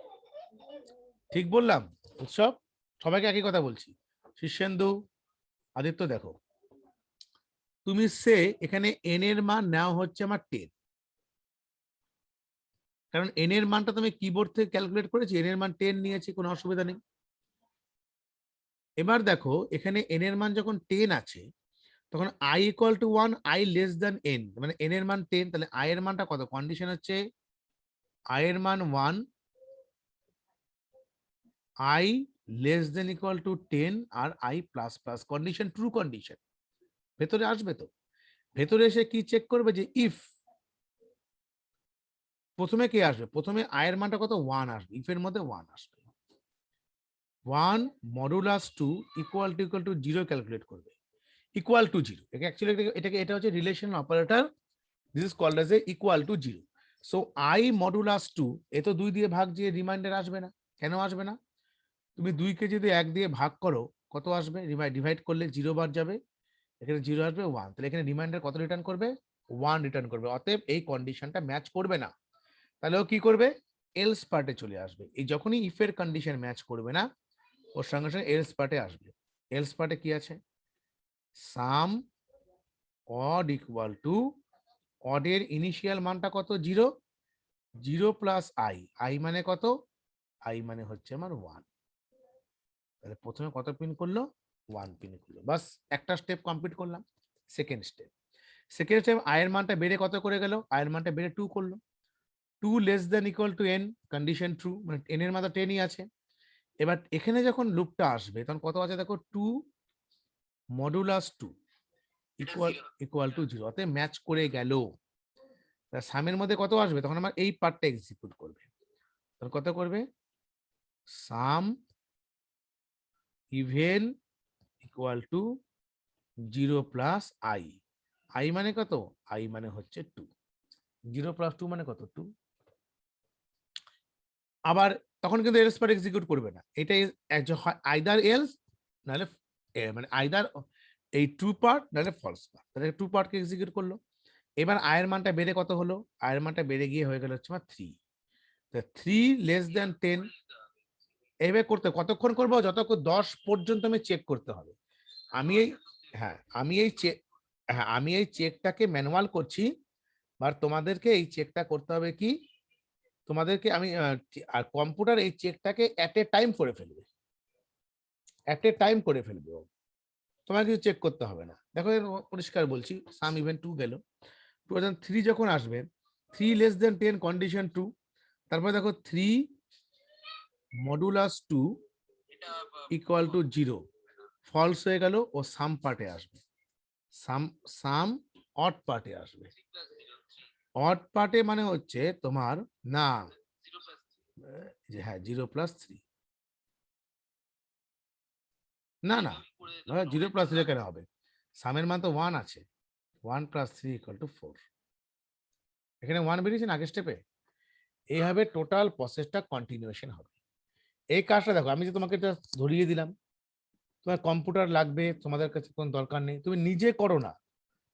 ঠিক বললাম? উৎসব, সবাইকে একই কথা বলছি, শীর্ষেন্দু, আদিত্য, দেখো তুমি এখানে এন এর মান নেওয়া হচ্ছে আমার 10, কারণ এন এর মানটা তুমি কিবোর্ড থেকে ক্যালকুলেট করেছি, এন এর মান 10 নিয়েছি, কোনো অসুবিধা নেই। এবার দেখো এখানে এন এর মান যখন 10 আছে, তখন i equal to 1, i less than n, মানে n এর মান 10, তাহলে i এর মানটা কত? কন্ডিশন হচ্ছে i এর মান 1, i less than equal to 10, আর i plus plus, condition true condition. ভেতরে আসবে তো, ভেতরে এসে কি চেক করবে যে ইফ, প্রথমে কি আসবে, প্রথমে i এর মানটা কত? 1 আসবে, ইফ এর মধ্যে 1 আসবে, 1 মডুলাস 2 ইকুয়াল টু 0 ক্যালকুলেট করবে, ইকুয়াল টু 0, অ্যাকচুয়ালি এটা হচ্ছে relation operator, this is called as A equal to 0। So i modulus 2, এ তো 2 দিয়ে ভাগ দিয়ে রিমাইন্ডার আসবে না, কেন আসবে না? তুমি 2 কে যদি 1 দিয়ে ভাগ করো, কত আসবে? ডিভাইড করলে 0 বার যাবে, এখানে 0 আসবে 1, তাহলে এখানে রিমাইন্ডার কত রিটার্ন করবে? 1 রিটার্ন করবে। অতএব এই কন্ডিশনটা ম্যাচ করবে না, তাহলে ও কি করবে, এলস পার্টে চলে আসবে। এই যখনই ইফের কন্ডিশন ম্যাচ করবে না, ওর সঙ্গে সঙ্গে এলস পার্টে আসবে। এলস পার্টে কি আছে, সাম অড ইকুয়াল টু, অডের ইনিশিয়াল মানটা কত, 0, 0 প্লাস আই, আই মানে কত, আই মানে হচ্ছে আমার 1। তাহলে প্রথমে কত পিন করলো, 1 পিন করলো, বাস একটা স্টেপ কমপ্লিট করলাম। সেকেন্ড স্টেপ আয়ের মানটা বেড়ে কত করে গেল, আয়ের মানটা বেড়ে 2 করলো। 2 less than equal to n, condition true, মানে n এর মাথা 10ই আছে। এবার এখানে যখন লুপটা আসবে তখন কত আছে দেখো, 2 মডুলাস 2 ইকুয়াল টু 0, অতএব ম্যাচ করে গেল। সামের মধ্যে কত আসবে, তখন আমার এই পার্টটা এক্সিকিউট করবে। তখন কত করবে, sum even equal to 0 plus I, I মানে কত, আই মানে হচ্ছে 2, 0 প্লাস 2 মানে কত, 2। আবার তখন কিন্তু এলস পার্ট এক্সিকিউট করবে না, এটাই আইদার এলস নাহলে মানে আইদার এই ট্রু পার্ট নাহলে ফলস পার্ট, তাহলে ট্রু পার্টকে এক্সিকিউট করলো। এবার আয়ের মানটা বেড়ে কত হলো, আয়ের মানটা বেড়ে গিয়ে হয়ে গেল হচ্ছে আমার 3, 3 লেস দেন 10। এইভাবে করতে কতক্ষণ করবো, যতক্ষণ 10 পর্যন্ত আমি চেক করতে হবে। আমি এই, হ্যাঁ আমি এই চেক, হ্যাঁ আমি এই চেকটাকে ম্যানুয়াল করছি, আর তোমাদেরকে এই চেকটা করতে হবে কি, তোমাদেরকে আমি আর কম্পিউটার এই চেকটাকে এট এ টাইম করে ফেলবে, এট এ টাইম করে ফেলবে ও, তোমার কিছু চেক করতে হবে না। দেখো পরিষ্কার বলছি, সাম ইভেন 2 গেল, 2003 যখন আসবে, 3 লেস দেন 10 কন্ডিশন 2, তারপরে দেখো 3 মডুলাস 2 ইকুয়াল টু 0, ফলস হয়ে গেল, ও সাম পার্টে আসবে, সাম সাম অড পার্টে আসবে। অড পার্টে মানে হচ্ছে তোমার না, হ্যাঁ 0 প্লাস 3, না না 0 প্লাস 3 কেন হবে, সামের মান তো 1 আছে, 1 প্লাস 3 ইকুয়াল টু 4, এখানে 1 বেরিয়েছে না আগের স্টেপে। এইভাবে টোটাল প্রসেসটা কন্টিনিউয়েশন হবে। এই কাজটা দেখো, আমি যে তোমাকে এটা ধরিয়ে দিলাম, তোমার কম্পিউটার লাগবে, তোমাদের কাছে কোনো দরকার নেই, তুমি নিজে করো না,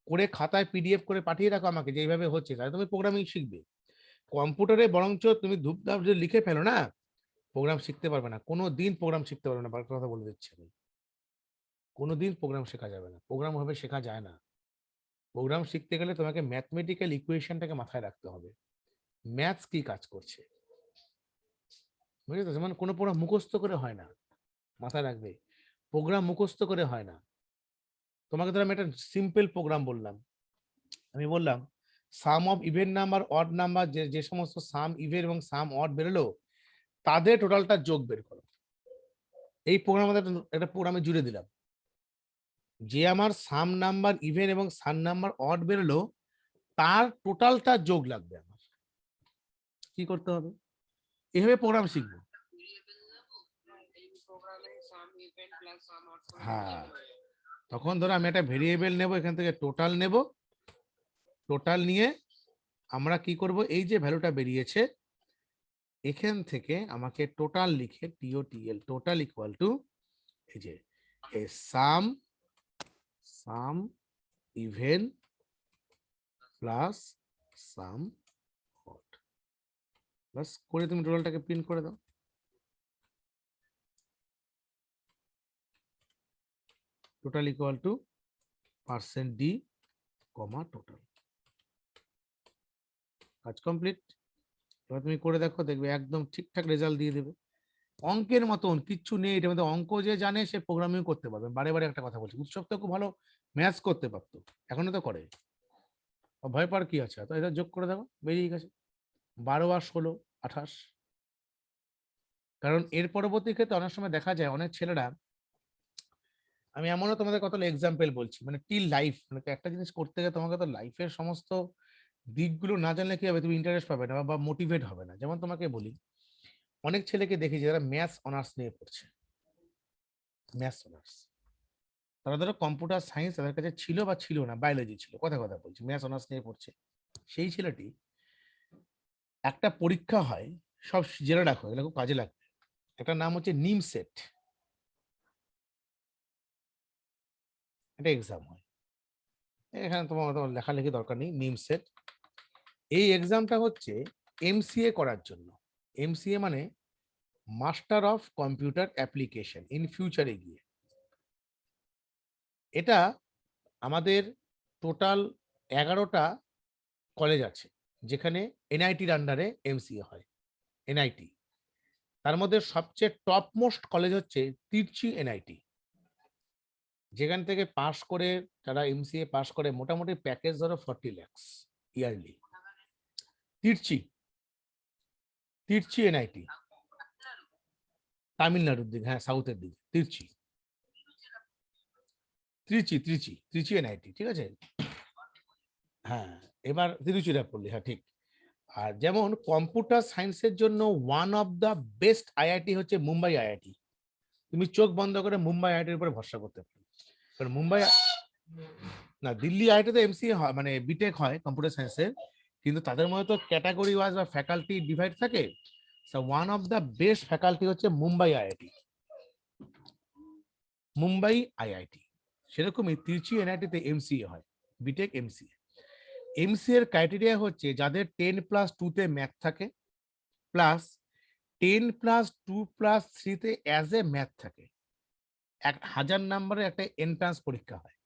করে খাতায় পিডিএফ করে পাঠিয়ে রাখো আমাকে যে এইভাবে হচ্ছে, তাহলে তুমি প্রোগ্রামিং শিখবে। কম্পিউটারে বরঞ্চ তুমি ধূপধাপ যে লিখে ফেলো না, প্রোগ্রাম শিখতে পারবে না, কোনো দিন প্রোগ্রাম শিখতে পারবে না, বারবার কথা বলে দিচ্ছি আমি, কোনোদিন প্রোগ্রাম শেখা যাবে না, প্রোগ্রাম ভাবে শেখা যায় না। প্রোগ্রাম শিখতে গেলে তোমাকে ম্যাথমেটিক্যাল ইকুয়েশনটাকে মাথায় রাখতে হবে, ম্যাথস কি কাজ করছে, বুঝেছো, যেমন কোনো প্রোগ্রাম মুখস্থ করে হয় না, মাথায় রাখবে, প্রোগ্রাম মুখস্থ করে হয় না। তোমাকে ধরো আমি একটা সিম্পল প্রোগ্রাম বললাম, আমি বললাম sum of even number odd number, যে যে সমস্ত সাম ইভেন এবং সাম অড বেরোলো তাদের টোটালটা যোগ বের করো। এই প্রোগ্রাম একটা প্রোগ্রামে জুড়ে দিলাম, যে আমার সাম নাম্বার ইভেন এবং সাম নাম্বার অড বেরোলো তার টোটালটা যোগ লাগবে আমার, কি করতে হবে, এভাবে প্রোগ্রাম শিখবো। হ্যাঁ, তখন ধরো আমি একটা ভেরিয়েবল নেব, এখান থেকে টোটাল নেব, টোটাল নিয়ে আমরা কি করব, এই যে ভ্যালুটা বেরিয়েছে এখান থেকে আমাকে টোটাল লিখে টোটাল, টোটাল ইকুয়াল টু এই যে সাম, সাম ইভেন প্লাস সাম অড, বাস করে তুমি টোটালটাকে প্রিন্ট করে দাও। Total equal to percent D comma total, কাজ কমপ্লিট। এবার তুমি করে দেখো, দেখবে একদম ঠিকঠাক রেজাল্ট দিয়ে দেবে, অঙ্কের মতন কিচ্ছু নেই এটার মধ্যে, অঙ্ক যে জানে সে প্রোগ্রামিং করতে পারবে। বারে বারে একটা কথা বলছি, উৎসব তো খুব ভালো ম্যাথস করতে পারতো, এখনো তো করে, ভয় পাওয়ার কি আছে, তো এটা যোগ করে দেখো বেরিয়ে গেছে 12 আর 16 28। কারণ এর পরবর্তী ক্ষেত্রে অনেক সময় দেখা যায় অনেক ছেলেরা, আমি এমনও তোমাদের কত এক্সাম্পল বলছি, মানে টিল লাইফ, মানে একটা জিনিস করতে গেলে তোমাকে তো লাইফের সমস্ত দিকগুলো না জানলে কি হবে, তুমি ইন্টারেস্ট পাবে না বা মোটিভেট হবে না। যেমন তোমাকে বলি, অনেক ছেলেকে দেখি যারা ম্যাথস অনার্স নিয়ে পড়ছে, ম্যাথস অনার্স, তারা ধরো কম্পিউটার সায়েন্স তাদের কাছে ছিল বা ছিল না, বায়োলজি ছিল, কথা কথা বলছি, ম্যাথস অনার্স নিয়ে পড়ছে। সেই ছেলেটি একটা পরীক্ষা হয়, সব জেনে রাখো, এগুলো খুব কাজে লাগবে, একটা নাম হচ্ছে নিম সেট, এটা এক্সাম হয়, এখানে তোমার লেখালেখি দরকার নেই, নিম সেট। এই এক্সামটা হচ্ছে এমসিএ করার জন্য, এমসিএ মানে master of computer application in ফিউচারে গিয়ে, এটা আমাদের টোটাল 11টা কলেজ আছে যেখানে এনআইটির আন্ডারে এমসিএ হয়। এনআইটি, তার মধ্যে সবচেয়ে টপ মোস্ট কলেজ হচ্ছে তিরচি এনআইটি, যেখান থেকে পাশ করে যারা এমসিএ পাশ করে মোটামুটি প্যাকেজ ধরো 40 lakhs ইয়ারলি। তিরচি, তিরচি এনআইটি, তামিলনাড়ুর দিকে, হ্যাঁ সাউথের দিকে তিরচি, ত্রিচি ত্রিচি ত্রিচি এনআইটি, ঠিক আছে। হ্যাঁ, এবার তিরুচিরাপল্লী, হ্যাঁ ঠিক। আর যেমন কম্পিউটার সায়েন্সের জন্য one of the best IIT হচ্ছে মুম্বাই আইআইটি। তুমি চোখ বন্ধ করে মুম্বাই আইআইটির উপরে ভরসা করতে পারো, কারণ মুম্বাই না, দিল্লি আইআইটিতে এমসিএ হয় মানে বিটেক হয় কম্পিউটার সায়েন্সের, কিন্তু তাদের মধ্যে তো ক্যাটাগরি ওয়াইজ বা ফ্যাকাল্টি ডিভাইড থাকে। So one of the best faculty হচ্ছে মুম্বাই আইআইটি, মুম্বাই আইআইটি। সেরকমই তিরচি এনআইটিতে এমসিএ হয়, বিটেক এমসিএ। এমসিএ এর ক্রাইটেরিয়া হচ্ছে যাদের 10+2 ম্যাথ থাকে, প্লাস 10+2+3 অ্যাজ এ ম্যাথ থাকে। 1000 নম্বরের একটা এন্ট্রান্স পরীক্ষা হয়,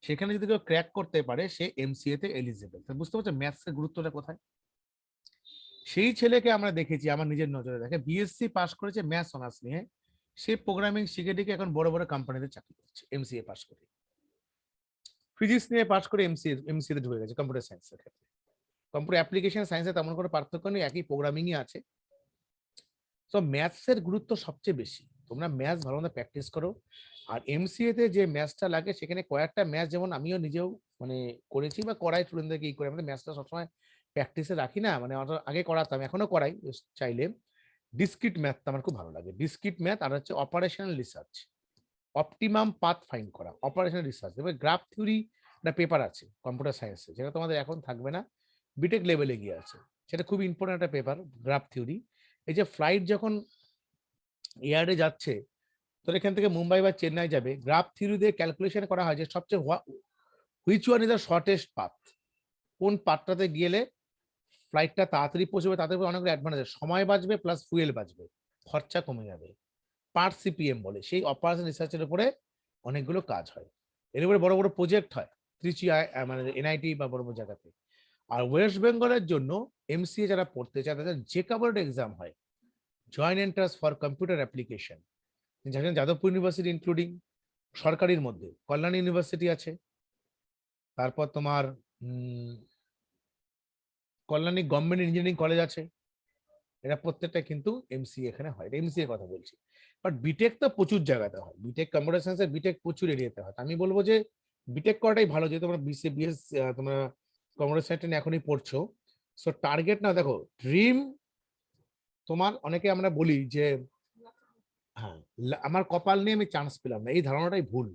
সেখানে যদি কেউ ক্র্যাক করতে পারে সে এমসিএ তে এলিজিবল। বুঝতে পারছো ম্যাথস এর গুরুত্বটা কোথায়? সেই ছেলেকে আমরা দেখেছি আমার নিজের নজরে দেখে, বিএসসি পাস করেছে ম্যাথস অনার্স নিয়ে, সে প্রোগ্রামিং শিখে টিকে এখন বড় বড় কোম্পানিতে চাকরি করছে এমসিএ পাস করে। ফিজিক্স নিয়ে পাস করে এমসিএ তে ঢুকে গেছে কম্পিউটার সায়েন্সের ক্ষেত্রে। কম্পিউটার অ্যাপ্লিকেশন সায়েন্সে তেমন কোনো পার্থক্য নেই, একই প্রোগ্রামিংই আছে। তো ম্যাথস এর গুরুত্ব সবচেয়ে বেশি, তোমরা ম্যাথস ভালো মতো প্র্যাকটিস করো। আর এমসিএ তে যে ম্যাথসটা লাগে সেখানে কয়েকটা ম্যাথস, যেমন আমিও নিজেও মানে করেছি বা করাই স্টুডেন্টদেরকে ই করে, আমাদের ম্যাথসটা সবসময় প্র্যাকটিসে রাখি না, মানে আগে করাতাম এখনো করাই চাইলে। ডিসক্রিট ম্যাথটা আমার খুব ভালো লাগে, ডিসক্রিট ম্যাথ। আর হচ্ছে operational research, optimum path find করা, অপারেশনাল রিসার্চ। এবার গ্রাফ থিওরি একটা পেপার আছে কম্পিউটার সায়েন্সে, যেটা তোমাদের এখন থাকবে না, বিটেক লেভেলে গিয়ে আছে, সেটা খুব ইম্পর্টেন্ট একটা পেপার, গ্রাফ থিওরি। এই যে ফ্লাইট যখন এয়ারে যাচ্ছে, তো এখান থেকে মুম্বাই বা চেন্নাই যাবে, গ্রাফ থিওরি দিয়ে ক্যালকুলেশন করা হয় যে সবচেয়ে which one is the shortest path, কোন পাথটাতে গেলে ফ্লাইটটা তাড়াতাড়ি পৌঁছবে, তাদের অনেকগুলো অ্যাডভান্টেজ, সময় বাঁচবে প্লাস ফুয়েল বাঁচবে, খরচা কমে যাবে, পার সিপিএম বলে। সেই অপারেশন রিসার্চের উপরে অনেকগুলো কাজ হয়, এর উপরে বড় বড় প্রজেক্ট হয় ত্রিচি মানে এনআইটি বা বড় বড় জায়গাতে। আর ওয়েস্ট বেঙ্গলের জন্য এমসিএ যারা পড়তে চায় তাদের জেকাবোর্ড এক্সাম হয়, joint entrance for computer application, যেখানে যাদবপুর ইউনিভার্সিটি ইনক্লুডিং, সরকারির মধ্যে কল্যাণী ইউনিভার্সিটি আছে, তারপর তোমার কল্যাণী গভর্নমেন্ট ইঞ্জিনিয়ারিং কলেজ আছে, এরা প্রত্যেকটা কিন্তু এমসিএ এখানে হয়, এমসিএ কথা বলছি। বাট বিটেক তো প্রচুর জায়গাতে হয়, বিটেক কম্পিউটার সায়েন্সের বিটেক প্রচুর এরিয়াতে হয়। আমি বলবো যে বিটেক করাটাই ভালো, যেহেতু তোমরা বিএস তোমরা কম্পিউটার সায়েন্স নিয়ে এখনই পড়ছো। সো টার্গেট না, দেখো ড্রিম তোমার, অনেকে আমরা বলি যে হ্যাঁ আমার কপাল নিয়ে আমি চান্স পেলাম না, এই ধারণাটাই ভুল,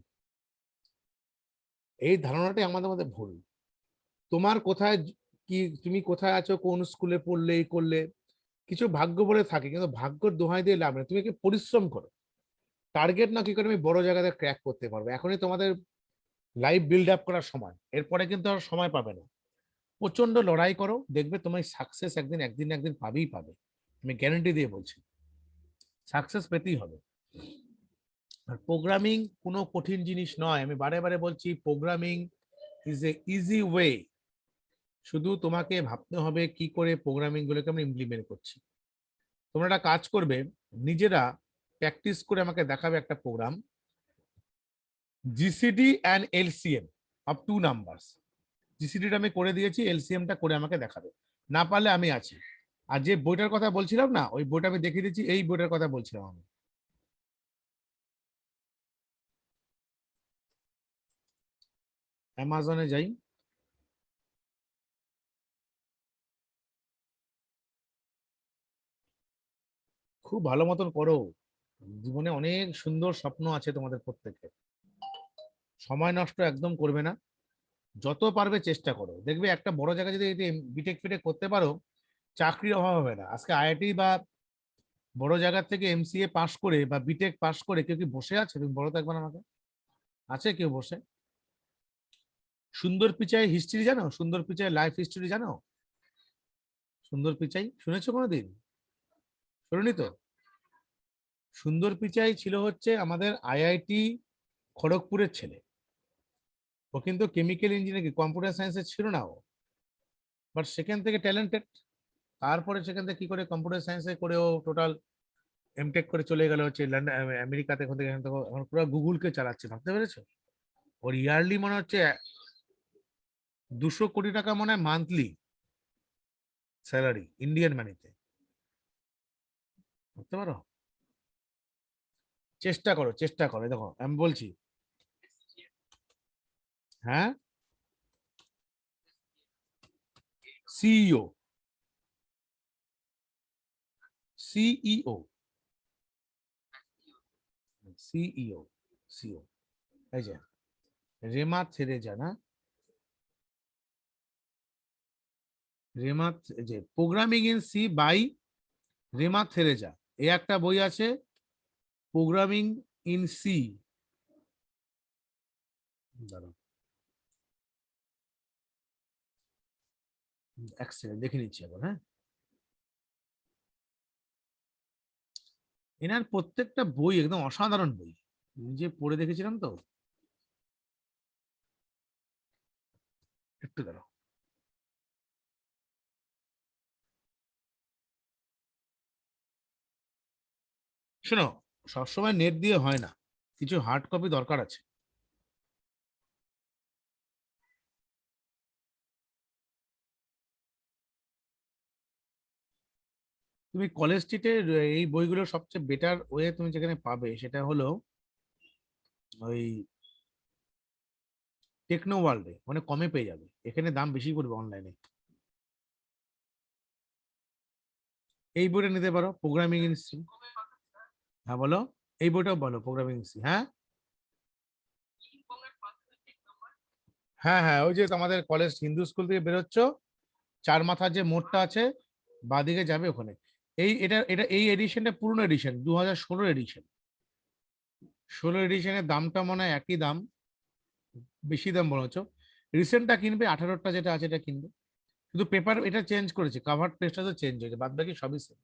এই ধারণাটাই আমাদের মধ্যে ভুল। তোমার কোথায় কি, তুমি কোথায় আছো, কোন স্কুলে পড়লে এই করলে, কিছু ভাগ্য বলে থাকে, কিন্তু ভাগ্যর দোহাই দিয়ে লাভ নেই, তুমি কি পরিশ্রম করো, টার্গেট না কি করে আমি বড় জায়গাতে ক্র্যাক করতে পারবো। এখনই তোমাদের লাইফ বিল্ড আপ করার সময়, এরপরে কিন্তু আর সময় পাবে না, প্রচন্ড লড়াই করো, দেখবে তোমার সাকসেস একদিন একদিন একদিন পাবেই পাবে, আমি গ্যারান্টি দিয়ে বলছি, সাকসেস পেতেই হবে। আর প্রোগ্রামিং কোনো কঠিন জিনিস নয়, আমি বারে বারে বলছি, programming is a easy way, শুধু তোমাকে ভাবতে হবে কি করে প্রোগ্রামিং গুলোকে আমরা ইমপ্লিমেন্ট করছি। তোমরা একটা কাজ করবে, নিজেরা প্র্যাকটিস করে আমাকে দেখাবে একটা program, GCD and LCM of 2 numbers. জিসিডিটা আমি করে দিয়েছি, এলসিএমটা করে আমাকে দেখাবে, না পারলে আমি আছি। আর যে বইটার কথা বলছিলাম না, ওই বইটা আমি দেখিয়ে দিচ্ছি, এই বইটার কথা বলছিলাম আমি। অ্যামাজনে যাই, খুব ভালো মতন করো, জীবনে অনেক সুন্দর স্বপ্ন আছে তোমাদের প্রত্যেকের, সময় নষ্ট একদম করবে না, যত পারবে চেষ্টা করো, দেখবে একটা বড় জায়গায় যদি বিটেক ফিটেক করতে পারো, চাকরির অভাব হবে না। আজকে আইআইটি বা বড় জায়গার থেকে এমসিএ পাস করে বা বিটেক পাস করে কেউ কি বসে আছে? তুমি বড় থাকবে না আমাকে, আছে কেউ বসে? সুন্দর পিচাই হিস্ট্রি জানো, সুন্দর পিচাই লাইফ হিস্ট্রি জানো? সুন্দর পিচাই শুনেছো কোনোদিন? শোনোনি তো? সুন্দর পিচাই ছিল হচ্ছে আমাদের আইআইটি খড়গপুরের ছেলে। ও কিন্তু কেমিক্যাল ইঞ্জিনিয়ারিং কম্পিউটার সায়েন্সের ছিল না ও, বাট সেখান থেকে ট্যালেন্টেড। তারপরে সেখান থেকে কি করে কম্পিউটার সায়েন্সে করে ও টোটাল এমটেক করে চলে গেল হচ্ছে লন্ডন আমেরিকাতে। এখান থেকে এখন পুরো গুগলকে চালাচ্ছে, ভাবতে পেরেছো? ওর ইয়ারলি মনে হচ্ছে 200 কোটি টাকা মনে হয় মান্থলি স্যালারি, ইন্ডিয়ান মানিতে। বুঝতে পারো? চেষ্টা করো, চেষ্টা করো, দেখো আমি বলছি। হ্যাঁ, সিইও, সিইও, সিইও, সিও, এই যে রেমা থেরেজা না, রেমা, যে programming in C by Reema Thareja, এই একটা বই আছে প্রোগ্রামিং ইন সি। দাঁড়াও এক সেকেন্ড দেখে নিচ্ছি এখন। হ্যাঁ, এনার প্রত্যেকটা বই একদম অসাধারণ বই, নিজে পড়ে দেখেছিলাম তো। একটু দাঁড়াও, শোনো, সবসময় নেট দিয়ে হয় না, কিছু হার্ড কপি দরকার আছে। তুমি কলেজ স্ট্রিটের এই বইগুলো সবচেয়ে বেটার ওয়ে তুমি যেখানে পাবে সেটা হলো ওই টেকনো ওয়ার্ল্ডে, মানে কমে পেয়ে যাবে, এখানে দাম বেশি পড়বে অনলাইনে। এই বইটা নিতে পারো, প্রোগ্রামিং ইন সি। হ্যাঁ বলো, এই বইটাও বলো, প্রোগ্রামিং ইন সি। হ্যাঁ হ্যাঁ হ্যাঁ, ওই যে আমাদের কলেজ হিন্দু স্কুল থেকে বেরোচ্ছ, চার মাথার যে মোড়টা আছে, বাদিকে যাবে ওখানে। এই এটা এটা এই এডিশনটা পুরনো এডিশন, 2016 এডিশন। 16 এডিশনের দামটা মনে হয় একই দাম, বেশি দাম মনে হচ্ছে। রিসেন্টটা কিনবে, 18টা যেটা আছে এটা কিনবে, শুধু পেপার এটা চেঞ্জ করেছে, কাভার পেজটা তো চেঞ্জ হয়েছে, বাদ বাকি সবই সেম।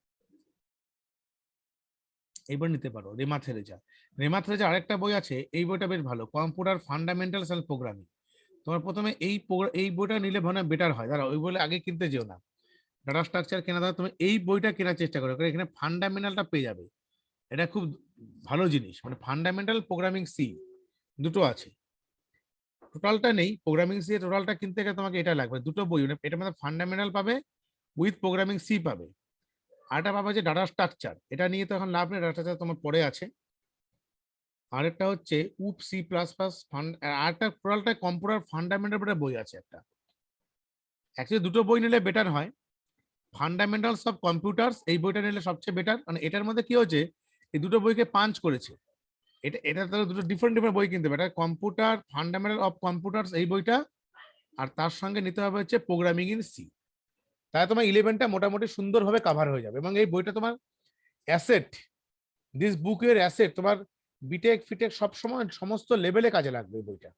এইবার নিতে পারো রেমা থেরেজা। রেমা থেরেজা আরেকটা বই আছে, এই বইটা বেশ ভালো, কম্পিউটার ফান্ডামেন্টালস এন্ড প্রোগ্রামিং। তোমার প্রথমে এই বইটা নিলে মনে হয় বেটার হয়, দাঁড়া ওই বলে আগে কিনতে যেও না, ডাটা স্ট্রাকচার কেনা দাও, তুমি এই বইটা কেনার চেষ্টা করো, কারণ এখানে ফান্ডামেন্টালটা পেয়ে যাবে। এটা খুব ভালো জিনিস, মানে ফান্ডামেন্টাল প্রোগ্রামিং সি দুটো আছে, টোটালটা নেই। প্রোগ্রামিং সি টোটালটা কিনতে গেলে তোমাকে এটা লাগবে, দুটো বই, মানে এটার মধ্যে ফান্ডামেন্টাল পাবে উইথ প্রোগ্রামিং সি পাবে, আরেকটা পাবে যে ডাটা স্ট্রাকচার, এটা নিয়ে তো এখন লাভ নেই, ডাটা স্ট্রাকচার তোমার পড়ে আছে। আরেকটা হচ্ছে উপ সি প্লাস প্লাস ফান্ড, আরেকটা টোটালটা কম্পিউটার ফান্ডামেন্টাল বলে বই আছে একটা। অ্যাকচুয়ালি দুটো বই নিলে বেটার হয়। ফান্ডামেন্টালস অফ কম্পিউটার্স এই বইটা নিলে সবচেয়ে বেটার, মানে এটার মধ্যে কি হচ্ছে, এই দুটো বইকে পাঞ্চ করেছে। এটা এটা তাহলে দুটো ডিফারেন্ট ডিফারেন্ট বই কিনতে হবে, এটা কম্পিউটার ফান্ডামেন্টাল অফ কম্পিউটার্স এই বইটা, আর তার সঙ্গে নিতে হবে হচ্ছে প্রোগ্রামিং ইন সি। তাহলে তোমার 11টা মোটামুটি সুন্দরভাবে কাভার হয়ে যাবে, এবং এই বইটা তোমার অ্যাসেট, দিস বুকের অ্যাসেট তোমার বিটেক ফিটেক সব সময় সমস্ত লেভেলে কাজে লাগবে এই বইটা।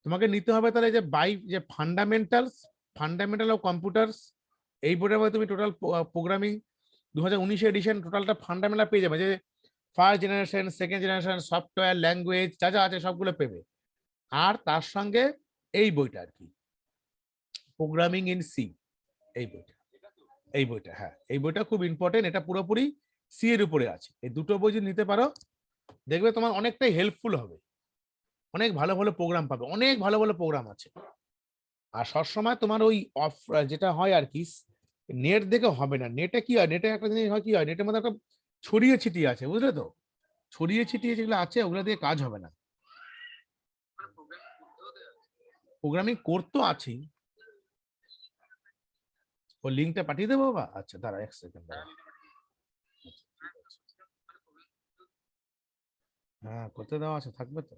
তোমাকে নিতে হবে তাহলে যে যে ফান্ডামেন্টাল অফ কম্পিউটার্স, এই বইটার মধ্যে তুমি টোটাল প্রোগ্রামিং 2019 এডিশন টোটালটা ফান্ডামেন্টাল পেয়ে যাবে, যে first generation second generation software language যা যা আছে সবগুলো পেবে। আর তার সঙ্গে এই বইটা আর কি, প্রোগ্রামিং ইন সি, এই বইটা, এই বইটা, হ্যাঁ এই বইটা খুব ইম্পর্টেন্ট, এটা পুরোপুরি সি এর উপরে আছে। এই দুটো বই যদি নিতে পারো, দেখবে তোমার অনেকটাই হেল্পফুল হবে, অনেক ভালো ভালো প্রোগ্রাম পাবে, অনেক ভালো ভালো প্রোগ্রাম আছে। আর সবসময় তোমার ওই অফ যেটা হয় আর কি, নেট দেখে হবে না, নেটে কি হয়, নেটে একটা জিনিস হয় কি হয়, নেটের মধ্যে একটা ছড়িয়ে ছিটিয়ে আছে, বুঝলে তো, ছড়িয়ে ছিটিয়ে যেগুলো আছে ওগুলো দিয়ে কাজ হবে না। প্রোগ্রামিং করতো আছে, ও লিঙ্কটা পাঠিয়ে দেবো বাবা, আচ্ছা দাঁড়া এক সেকেন্ড দাঁড়া। হ্যাঁ করতে দেওয়া আছে, থাকবে তো,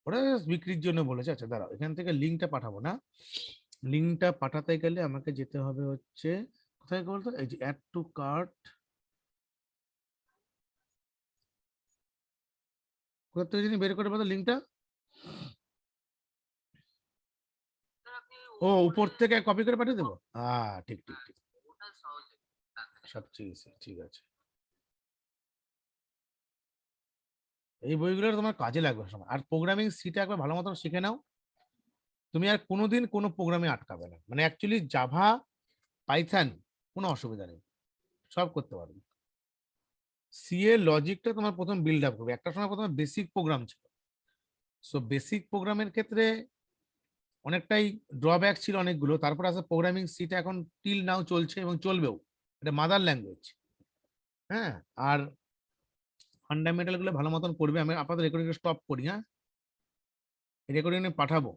ওরা just বিক্রির জন্য বলেছে। আচ্ছা দাঁড়াও, এখান থেকে লিঙ্কটা পাঠাবো না, লিঙ্কটা পাঠাতে গেলে আমাকে যেতে হবে হচ্ছে কোথায় বলতো, এই যে অ্যাড টু কার্ট, কোথা থেকে যিনি বের করে পাবো লিঙ্কটা। ও উপর থেকে কপি করে পাঠিয়ে দেবো। ঠিক ঠিক ঠিক, সবচেয়ে easy, ঠিক আছে। এই বইগুলো তোমার কাজে লাগবে সময়। আর প্রোগ্রামিং সিটা একবার ভালো মতন শিখে নাও, তুমি আর কোনোদিন কোনো প্রোগ্রামে আটকাবে না। মানে অ্যাকচুয়ালি জাভা, পাইথন কোনো অসুবিধা নেই, সব করতে পারবে। সি এর লজিকটা তোমার প্রথম বিল্ড আপ করবে। একটা সময় প্রথমে বেসিক প্রোগ্রাম ছিল, সো বেসিক প্রোগ্রামের ক্ষেত্রে অনেকটাই ড্রব্যাক ছিল অনেকগুলো। তারপর আছে প্রোগ্রামিং সিটা এখন টিল নাও চলছে এবং চলবেও, এটা মাদার ল্যাঙ্গুয়েজ। হ্যাঁ, আর ফান্ডামেন্টাল গুলো ভালো মতন করবে। আমি আপাতত রেকর্ডিং স্টপ করি, হ্যাঁ, রেকর্ডিং পাঠাবো।